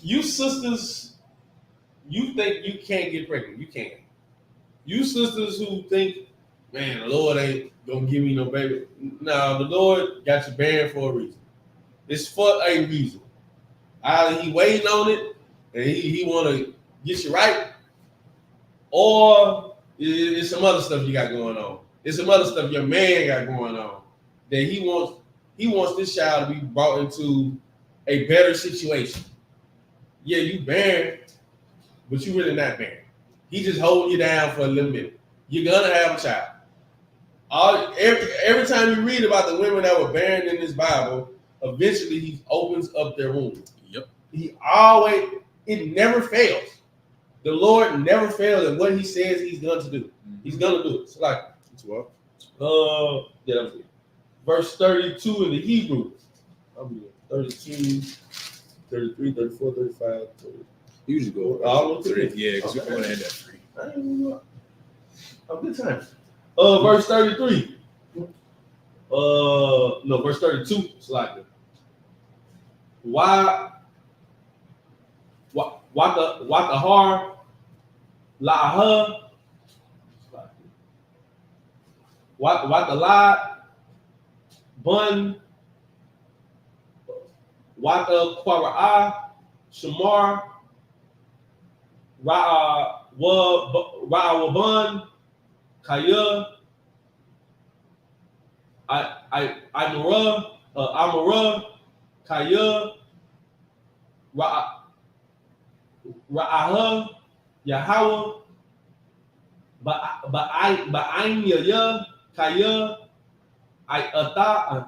you sisters, you think you can't get pregnant. You can't. You sisters who think, man, the Lord ain't gonna give me no baby. No, the Lord got you barren for a reason. It's for a reason. Either he waiting on it and he want to get you right, or it's some other stuff you got going on. It's some other stuff your man got going on that he wants this child to be brought into a better situation. Yeah, you barren, but you really not barren. He just holding you down for a little bit. You're gonna have a child. Every time you read about the women that were barren in this Bible, eventually he opens up their womb. Yep. It never fails. The Lord never fails in what he says he's going to do. He's going to do it. So like, that was it. Verse 32 in the Hebrew. 32, 33, 34, 35, 30. You usually go all the 3. Yeah, because you're going to add that 3. I didn't know. Good time. Verse 33. No, verse 32. It's like it. Why the har la'ah Watalad, Bun, Wata Kwara, Shamar, Ra'awabun, Kaya, Amara, Kaya, Ra'aha, Yahweh, Ba'ain Yaya, Kaya, Aita,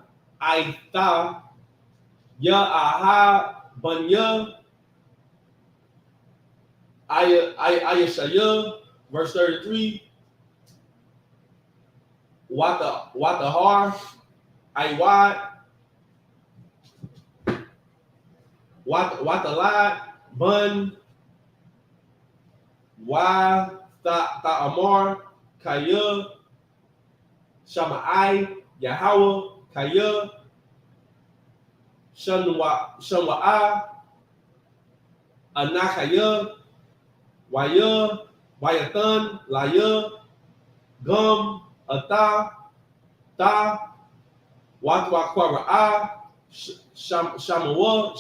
Aha, Banya, Ayashaya, verse 33, Watahar, Aiwad, Watalad, Bun, Ta'amar, Kaya, Shama'ai, Yahweh, Kaya, Shamwa'a, Anakaya, Wayathan, Laya, Gum, Ata, Ta, Watwakwara'a, Shamwa,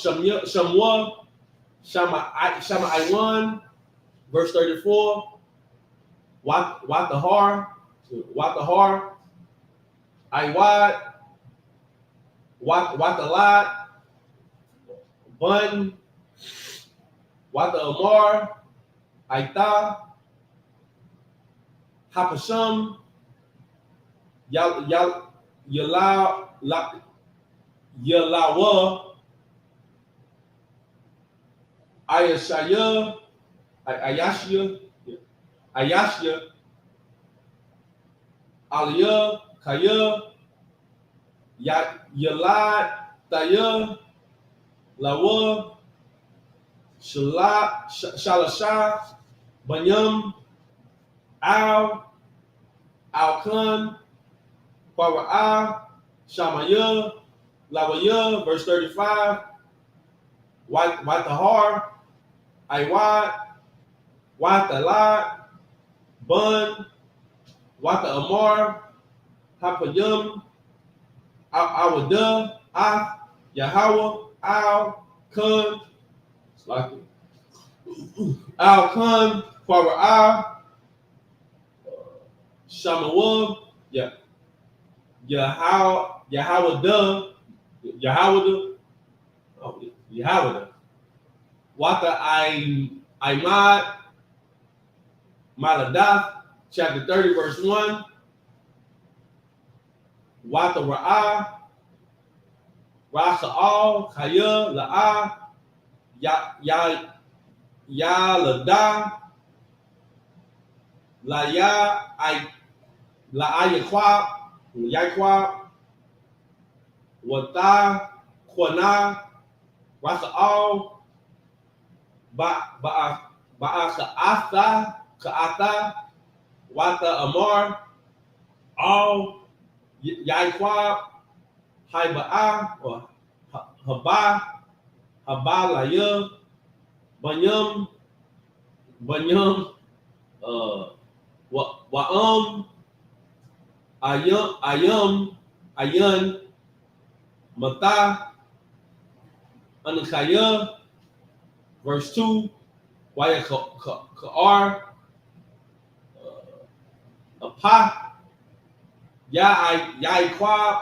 Shama'aiwan, verse 34, Watahar, Aiwad, Watalad, Bun, Wata'amar, Aita, Hapasham, Yalawa, Ayashaya, Aliyah, Kaya, Yalad, Taya, Lawa, Shalasha, Banyam, Alkan, Para'ah, Shamaya, Lawaya, verse 35, Watahar, Aiwad, Watalad, Bun, Wata'amar, Hapayam, Awada, Yahweh, Al-Kun, Al-Kun, Para'ah, Shamawa, Yahweh, Wata Imad, Maladath, chapter 30, verse 1, Wata Ra'ah, Rasa'al, Kaya, La'ah, Lada, La'ayakwab, Wata, Kwana, Rasa'al, Ka'ata, Wata Amar, Al, Yaikwab, Haiba'ah, or Habalaya, Banyam, Wa'am, Ayan, Mata, Anakaya, verse 2, Waya Ka'ar, Apa, Yaikwab,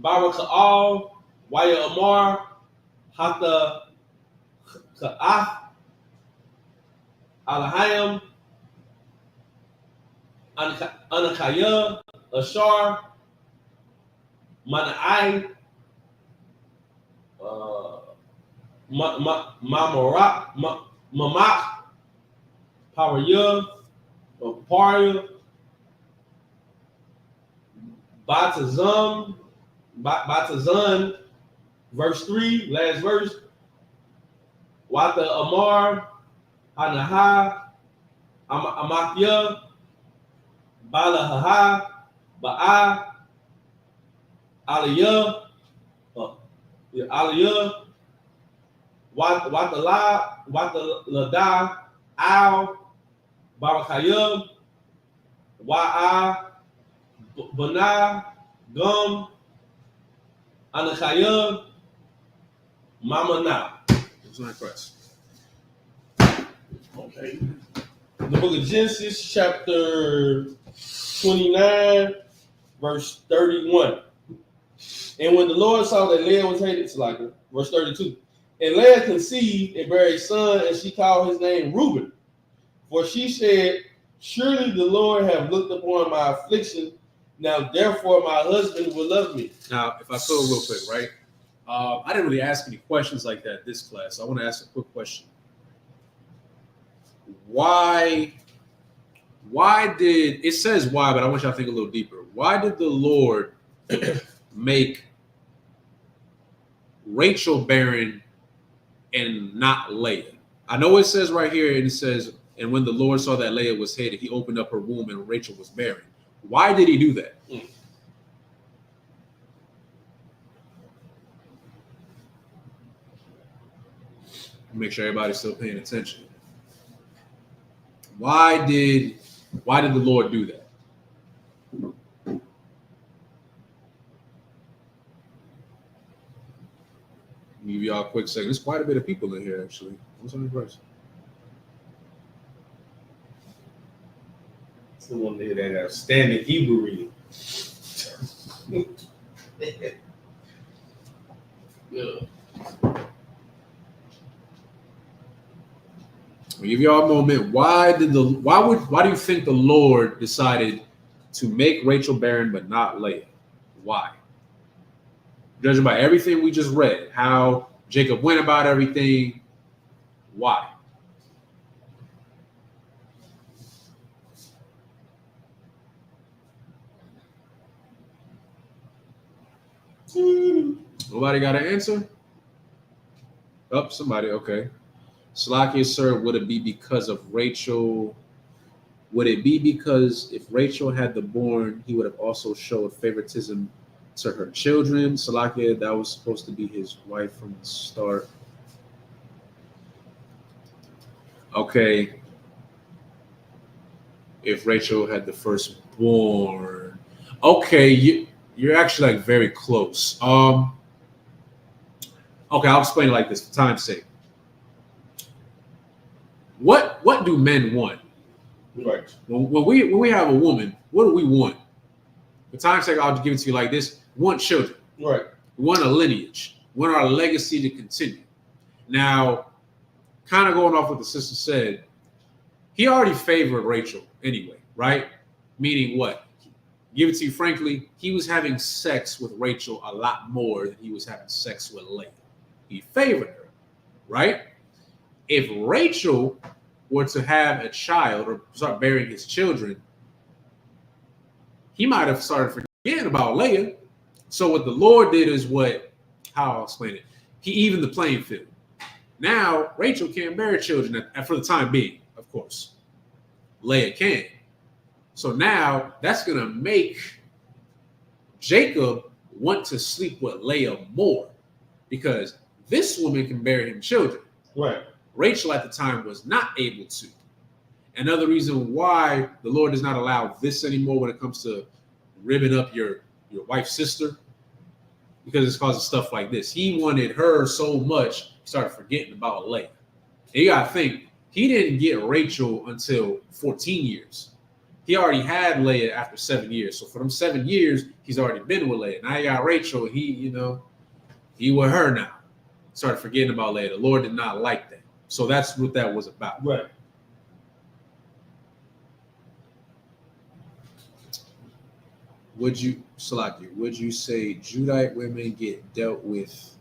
Baraka'al, Waya Amar, Hata Ka'af, Alahayam, Anakaya, Ashar, Mana'ai, Mamak, Paraya, Paria, Batazan, verse 3, last verse, Wata Amar, Anaha, Amathya, Balahaha, Ba'a, Aliyah, Watalada, Al, Barakayah, Wa'a, Banah, Gum, Anachaya, Mama Na. It's not Christ. Okay. The book of Genesis, chapter 29, verse 31. And when the Lord saw that Leah was hated, it's like verse 32. And Leah conceived and bare a son, and she called his name Reuben. For she said, surely the Lord have looked upon my affliction. Now, therefore, my husband will love me. Now, if I could real quick, right? I didn't really ask any questions like that this class. So I want to ask a quick question. Why did, it says why, but I want y'all to think a little deeper. Why did the Lord make Rachel barren and not Leah? I know it says right here, and it says, and when the Lord saw that Leah was hated, he opened up her womb and Rachel was barren. Why did he do that? Make sure everybody's still paying attention. Why did the Lord do that? Give y'all a quick second. There's quite a bit of people in here, actually. What's on the person? Someone there that outstanding Hebrew reading. Yeah. I'll give y'all a moment. Why do you think the Lord decided to make Rachel barren but not Leah? Why? Judging by everything we just read, how Jacob went about everything, why? Nobody got an answer? Oh, somebody, okay. Slakia, sir, would it be because of Rachel? Would it be because if Rachel had the born, he would have also showed favoritism to her children? Slakia, that was supposed to be his wife from the start. Okay. If Rachel had the firstborn. Okay, you're actually like very close. Okay, I'll explain it like this for time's sake. What do men want? Right. When we have a woman, what do we want? For time's sake, I'll just give it to you like this. We want children. Right. We want a lineage. We want our legacy to continue. Now, kind of going off what the sister said, he already favored Rachel anyway, right? Meaning what? Give it to you frankly, he was having sex with Rachel a lot more than he was having sex with Leah. He favored her, right? If Rachel were to have a child or start bearing his children, he might have started forgetting about Leah. So what the Lord did is how I'll explain it. He evened the playing field. Now, Rachel can't bear children for the time being, of course. Leah can. So now that's going to make Jacob want to sleep with Leah more because this woman can bear him children. Right. Rachel at the time was not able to. Another reason why the Lord does not allow this anymore when it comes to ribbing up your wife's sister, because it's causing stuff like this. He wanted her so much, he started forgetting about Leah. And you got to think, he didn't get Rachel until 14 years. He already had Leah after 7 years. So for them 7 years, he's already been with Leah. Now you got Rachel. He with her now. Started forgetting about Leah. The Lord did not like that. So that's what that was about. Right. Would you say Judite women get dealt with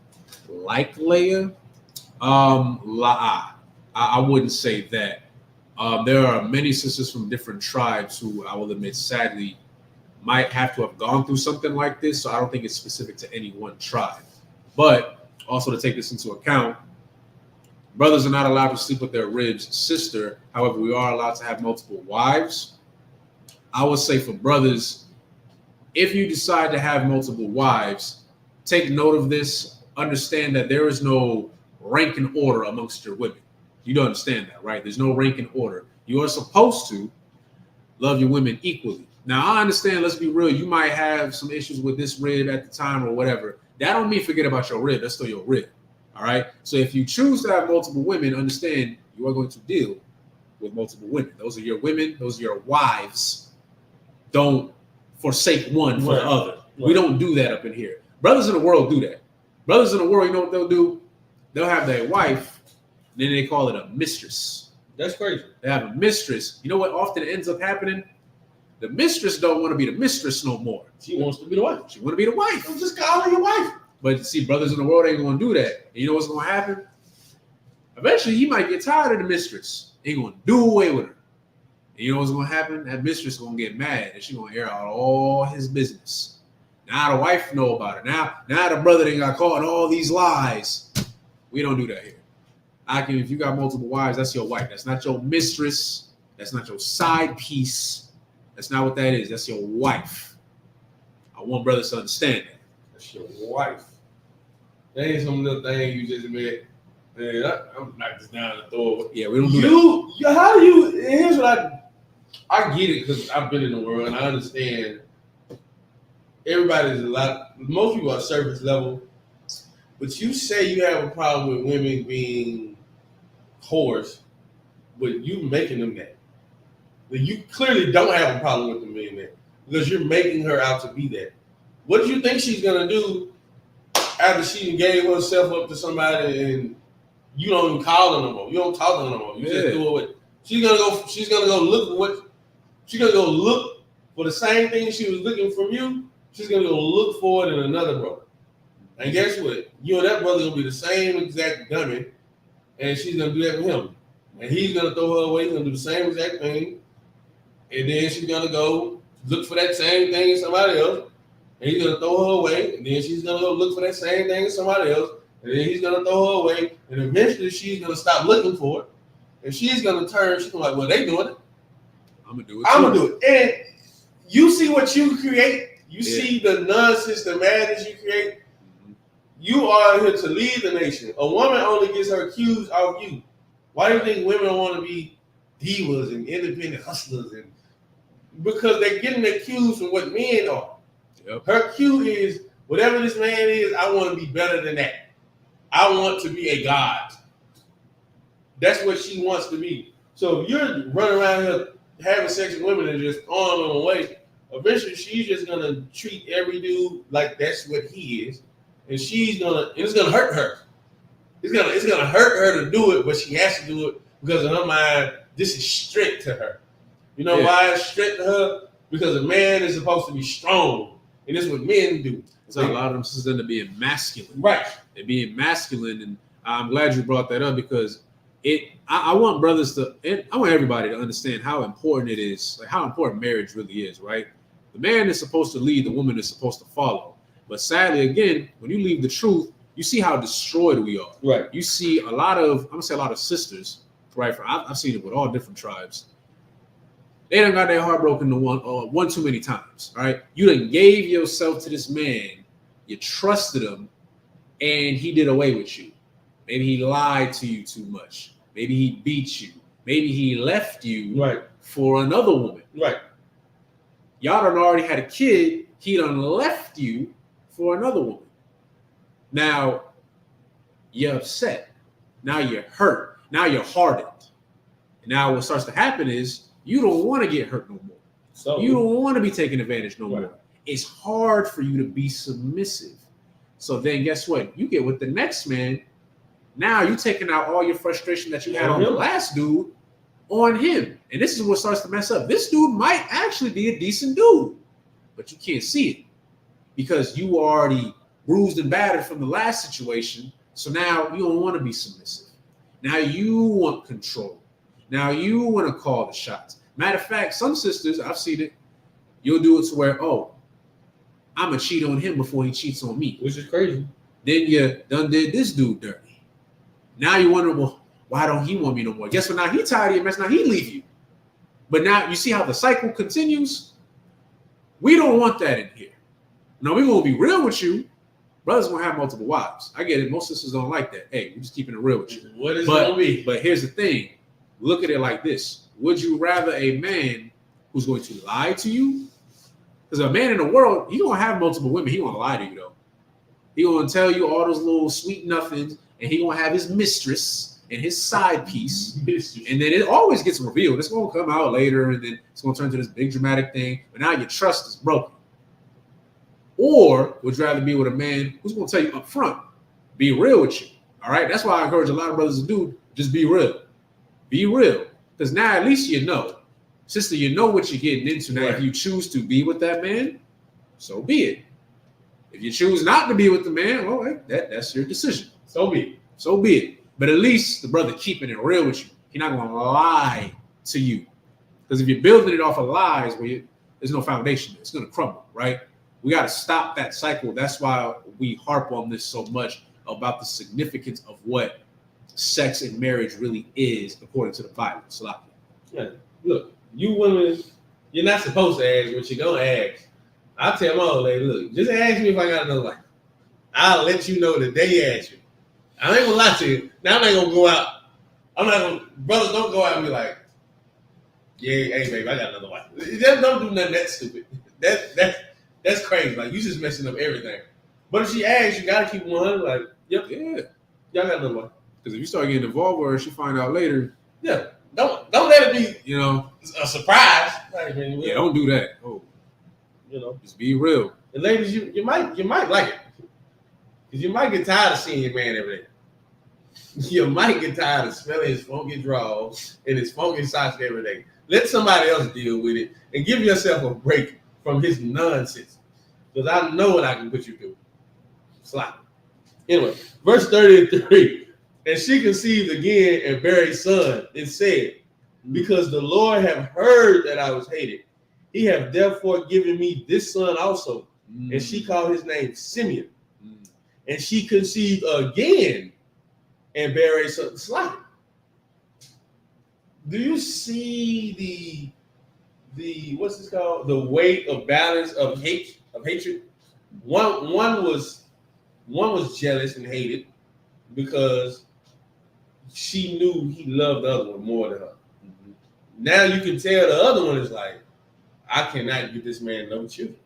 like Leah? I wouldn't say that. There are many sisters from different tribes who, I will admit, sadly, might have to have gone through something like this. So I don't think it's specific to any one tribe. But also to take this into account, brothers are not allowed to sleep with their ribs sister. However, we are allowed to have multiple wives. I would say for brothers, if you decide to have multiple wives, take note of this. Understand that there is no rank and order amongst your women. You don't understand that, right? There's no rank and order. You are supposed to love your women equally. Now, I understand, let's be real, you might have some issues with this rib at the time or whatever. That don't mean forget about your rib. That's still your rib. All right? So if you choose to have multiple women, understand you are going to deal with multiple women. Those are your women. Those are your wives. Don't forsake one for the other. Right. We don't do that up in here. Brothers in the world do that. Brothers in the world, you know what they'll do? They'll have their wife, and then they call it a mistress. That's crazy. They have a mistress. You know what often ends up happening? The mistress don't want to be the mistress no more. She wants to be the wife. She want to be the wife. I'm just calling your wife. But see, brothers in the world ain't going to do that. And you know what's going to happen? Eventually, he might get tired of the mistress. He going to do away with her. And you know what's going to happen? That mistress going to get mad, and she going to air out all his business. Now the wife know about it. Now the brother done got caught in all these lies. We don't do that here. If you got multiple wives, that's your wife. That's not your mistress. That's not your side piece. That's not what that is. That's your wife. I want brothers to understand that. That's your wife. That ain't some little thing you just admit. Man, I'm knock this down the door. Yeah, we don't do that. How do you? Here's what I get it because I've been in the world and I understand. Everybody's most people are surface level, but you say you have a problem with women being whores, but you making them that. But you clearly don't have a problem with them being that because you're making her out to be that. What do you think she's gonna do after she gave herself up to somebody and you don't even call her no more? You don't talk to her no more. You just do it with. She's gonna go look for the same thing she was looking from you. She's gonna go look for it in another brother. And guess what? You and that brother gonna be the same exact dummy, and she's gonna do that with him. And he's gonna throw her away, he's gonna do the same exact thing. And then she's gonna go look for that same thing in somebody else. And he's gonna throw her away. And then she's gonna go look for that same thing in somebody else. And then he's gonna throw her away. And eventually she's gonna stop looking for it. And she's gonna turn, she's gonna be like, well, they doing it. I'm gonna do it. And you see what you create. You see the nonsense, the madness you create. You are here to lead the nation. A woman only gets her cues off you. Why do you think women want to be divas and independent hustlers? And because they're getting their cues from what men are. Yep. Her cue is whatever this man is, I want to be better than that. I want to be a god. That's what she wants to be. So if you're running around here having sex with women and just throwing them away, eventually she's just gonna treat every dude like that's what he is, and it's gonna hurt her. It's gonna hurt her to do it, but she has to do it because in her mind, this is strength to her. You know why it's strength to her? Because a man is supposed to be strong, and this is what men do. So a lot of them sisters end up being masculine. Right. They're being masculine, and I'm glad you brought that up because I want brothers to, and I want everybody to understand how important it is, like how important marriage really is, right? The man is supposed to lead, the woman is supposed to follow. But sadly, again, when you leave the truth, you see how destroyed we are. Right. You see a lot of sisters, right? I've seen it with all different tribes. They done got their heart broken one too many times, right? You done gave yourself to this man, you trusted him, and he did away with you. Maybe he lied to you too much. Maybe he beat you. Maybe he left you for another woman. Right. Y'all done already had a kid. He done left you for another woman. Now, you're upset. Now you're hurt. Now you're hardened. And now what starts to happen is you don't want to get hurt no more. So you don't want to be taken advantage no more. It's hard for you to be submissive. So then guess what? You get with the next man. Now you're taking out all your frustration that you had on the last dude on him. And this is what starts to mess up. This dude might actually be a decent dude, but you can't see it because you already bruised and battered from the last situation. So now you don't want to be submissive. Now you want control. Now you want to call the shots. Matter of fact, some sisters, I've seen it, you'll do it to where, I'm going to cheat on him before he cheats on me. Which is crazy. Then you done did this dude dirty. Now you wonder, well, why don't he want me no more? Guess what? Now he tired of your mess. Now he leave you. But now you see how the cycle continues? We don't want that in here. Now we're going to be real with you. Brothers going to have multiple wives. I get it. Most sisters don't like that. Hey, we're just keeping it real with you. What is it going to be? But here's the thing. Look at it like this. Would you rather a man who's going to lie to you. Because a man in the world, he gonna have multiple women. He gonna lie to you though. He gonna tell you all those little sweet nothings, and he gonna have his mistress and his side piece, and then it always gets revealed. It's gonna come out later, and then it's gonna turn to this big dramatic thing. But now your trust is broken. Or would you rather be with a man who's gonna tell you up front, be real with you? All right, that's why I encourage a lot of brothers to do. Just be real. Be real, because now at least you know. Sister, you know what you're getting into. Now, if you choose to be with that man, so be it. If you choose not to be with the man, well, that's your decision. So be it. So be it. But at least the brother keeping it real with you. He's not going to lie to you. Because if you're building it off of lies, there's no foundation. It's going to crumble, right? We got to stop that cycle. That's why we harp on this so much about the significance of what sex and marriage really is according to the Bible. Yeah. Look. You women, you're not supposed to ask, but you're gonna ask. I tell my old lady, look, just ask me if I got another wife. I'll let you know the day you ask me. I ain't gonna lie to you. Now I'm not gonna go out. I'm not gonna, brothers, don't go out and be like, yeah, hey baby, I got another wife. Just don't do nothing that stupid. That's crazy. Like you just messing up everything. But if she asks, you gotta keep 100. Like, yep, yeah, y'all got another wife. Because if you start getting involved with her, she find out later. Yeah. Don't let it be, a surprise. Yeah, don't do that. Oh, just be real. And ladies, you might like it, because you might get tired of seeing your man every day. You might get tired of smelling his funky drawers and his funky socks every day. Let somebody else deal with it and give yourself a break from his nonsense, because I know what I can put you through. Slap. Anyway, verse 33. And she conceived again and bare a son, and said, because the Lord have heard that I was hated, he have therefore given me this son also. And she called his name Simeon. And she conceived again and bare a son. Slap. Do you see the what's this called? The weight of balance of hatred? One was jealous and hated because she knew he loved the other one more than her. Mm-hmm. Now you can tell the other one is like, I cannot get this man no children.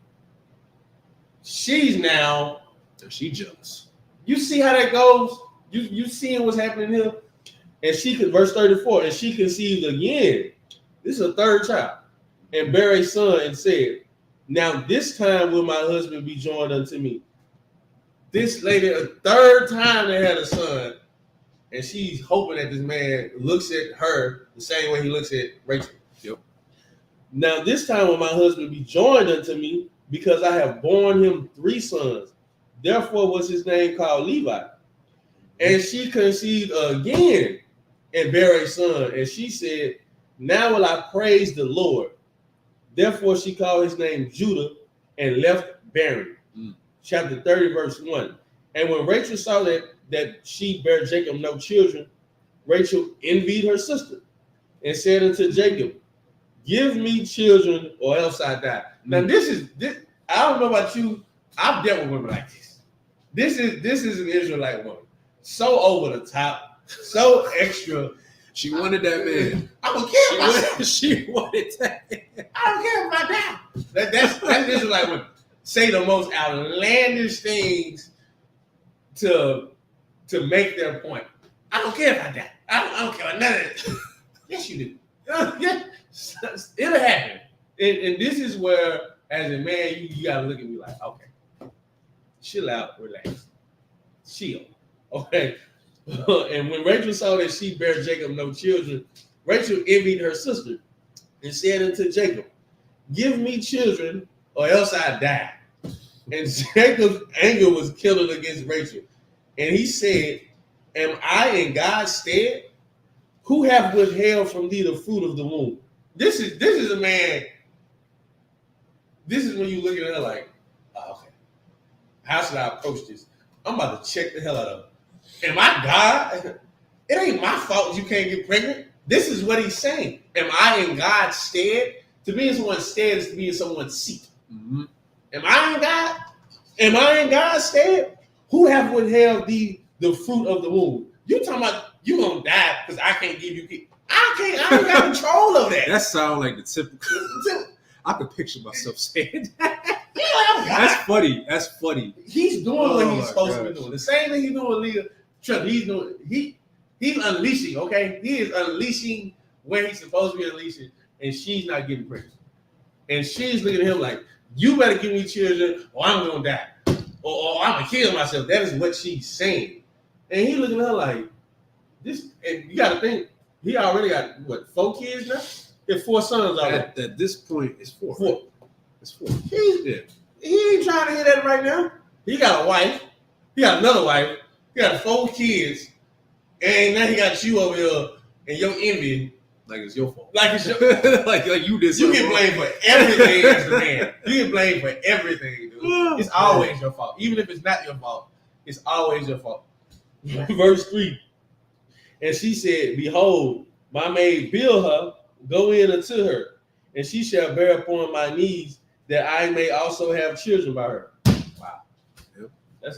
She's jealous. You see how that goes? You seeing what's happening here? And she could, verse 34, and she conceived again. This is a third child, and bare a son, and said, now this time will my husband be joined unto me. This lady, a third time they had a son. And she's hoping that this man looks at her the same way he looks at Rachel. Yep. Now this time will my husband be joined unto me, because I have borne him 3 sons. Therefore was his name called Levi. And she conceived again and bare a son. And she said, now will I praise the Lord. Therefore she called his name Judah and left bearing. Chapter 30, verse 1. And when Rachel saw that she bare Jacob no children, Rachel envied her sister and said unto Jacob, give me children or else I die. Now this I don't know about you. I've dealt with women like this. This is an Israelite woman. So over the top, so extra. She wanted that man. I don't care about she wanted that. I don't care about that. That's Israelite women. Say the most outlandish things to make their point. I don't care about that. I don't care about none of it. Yes, you do. Yeah. It'll happen. And this is where, as a man, you gotta look at me like, okay, chill out, relax, chill. Okay. And when Rachel saw that she bare Jacob no children, Rachel envied her sister and said unto Jacob, give me children or else I die. And Jacob's anger was kindled against Rachel. And he said, am I in God's stead? Who have withheld from thee the fruit of the womb? This is a man. This is when you look at her like, oh, okay, how should I approach this? I'm about to check the hell out of her. Am I God? It ain't my fault you can't get pregnant. This is what he's saying. Am I in God's stead? To be in someone's stead is to be in someone's seat. Mm-hmm. Am I in God? Am I in God's stead? Who have withheld the fruit of the womb? You talking about you gonna die because I can't give you kids. I ain't got control of that. That sounds like the typical. I could picture myself saying that. That's funny. That's funny. He's doing what he's supposed to be doing. The same thing he's doing, Leah. Trust, he's doing. He's unleashing. Okay, he is unleashing where he's supposed to be unleashing, and she's not getting pregnant. And she's looking at him like, "You better give me children, or I'm gonna die, or I'm gonna kill myself." That is what she's saying. And he's looking at her like, "This." And you got to think, he already got what 4 kids now. He has 4 sons already. At this point, it's 4. 4. It's 4. He ain't trying to hear that right now. He got a wife. He got another wife. He got 4 kids. And now he got you over here and your envy. Like it's your fault. Like it's your like you did. You get blamed for everything as the man. You get blamed for everything, dude. It's always your fault. Even if it's not your fault, it's always your fault. Verse 3. And she said, "Behold, my maid bill her, go in unto her, and she shall bear upon my knees, that I may also have children by her." Wow. Yep. I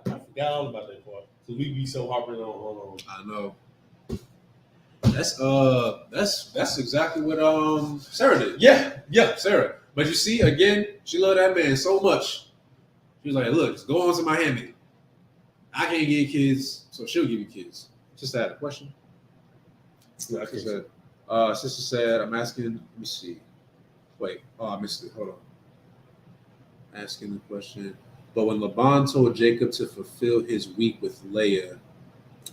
forgot all about that part. So we be so harping on. I know. That's exactly what Sarah did. Yeah. Sarah. But you see, again, she loved that man so much. She was like, "Look, go on to my handmaid. I can't get kids, so she'll give you kids." Sister had a question. Sister said, "I'm asking." Let me see. Wait. Oh, I missed it. Hold on. Asking the question. But when Laban told Jacob to fulfill his week with Leah,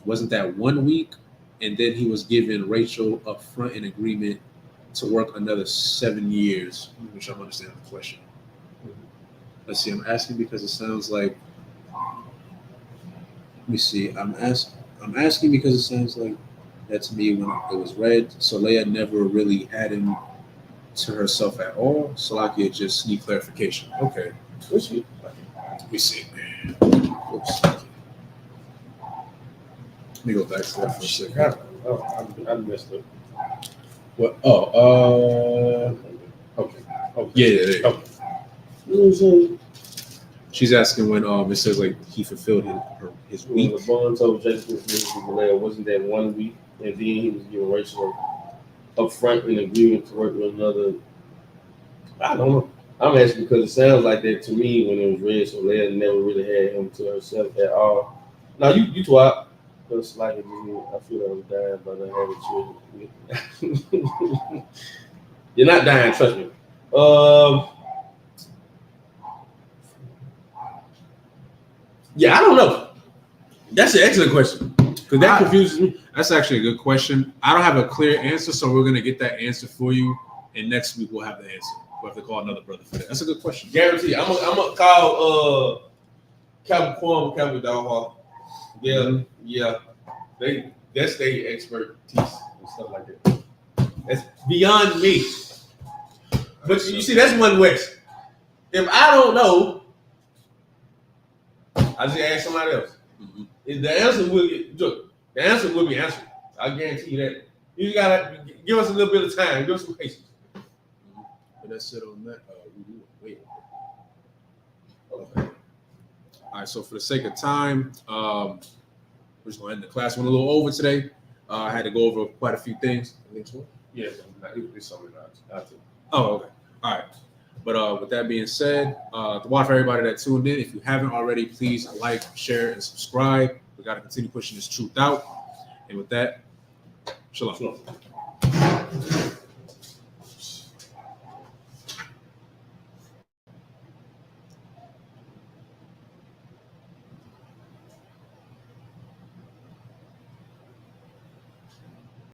wasn't that 1 week? And then he was giving Rachel up front an agreement to work another 7 years. Let me make sure I'm understanding the question. Let's see. I'm asking because it sounds like. Let me see. I'm asking because it sounds like that to me when it was read. So Leah never really had him to herself at all. So I could just need clarification. Okay. Let me see. Oops. Let me go back to that for a second. I messed up. What? Okay. Yeah. Okay. She's asking when it says like he fulfilled his week. When LeBron told Jacob wasn't that 1 week, and then he was giving Rachel up front an agreement to work with another. I don't know. I'm asking because it sounds like that to me when it was read. So Leah never really had him to herself at all. Now you twat. Just like I feel like I was dying by not having children. You're not dying, trust me. Yeah, I don't know. That's an excellent question because that confuses me. That's actually a good question. I don't have a clear answer, so we're gonna get that answer for you, and next week we'll have the answer. We'll have to call another brother for that. That's a good question. Guarantee. I'm gonna call Calvin Quam, Calvin Dawhall. Yeah. That's their expertise and stuff like that. That's beyond me. But you see, that's one West. If I don't know, I just ask somebody else. Mm-hmm. The answer will be answered. I guarantee you that. You gotta give us a little bit of time. Give us some patience. But that's it on that. Wait. Okay. All right. So for the sake of time, we're just gonna end the class. Went a little over today. I had to go over quite a few things. I think so. Yeah, it's something not to. Oh, okay. All right. But with that being said, for everybody that tuned in, if you haven't already, please like, share, and subscribe. We got to continue pushing this truth out. And with that, shalom.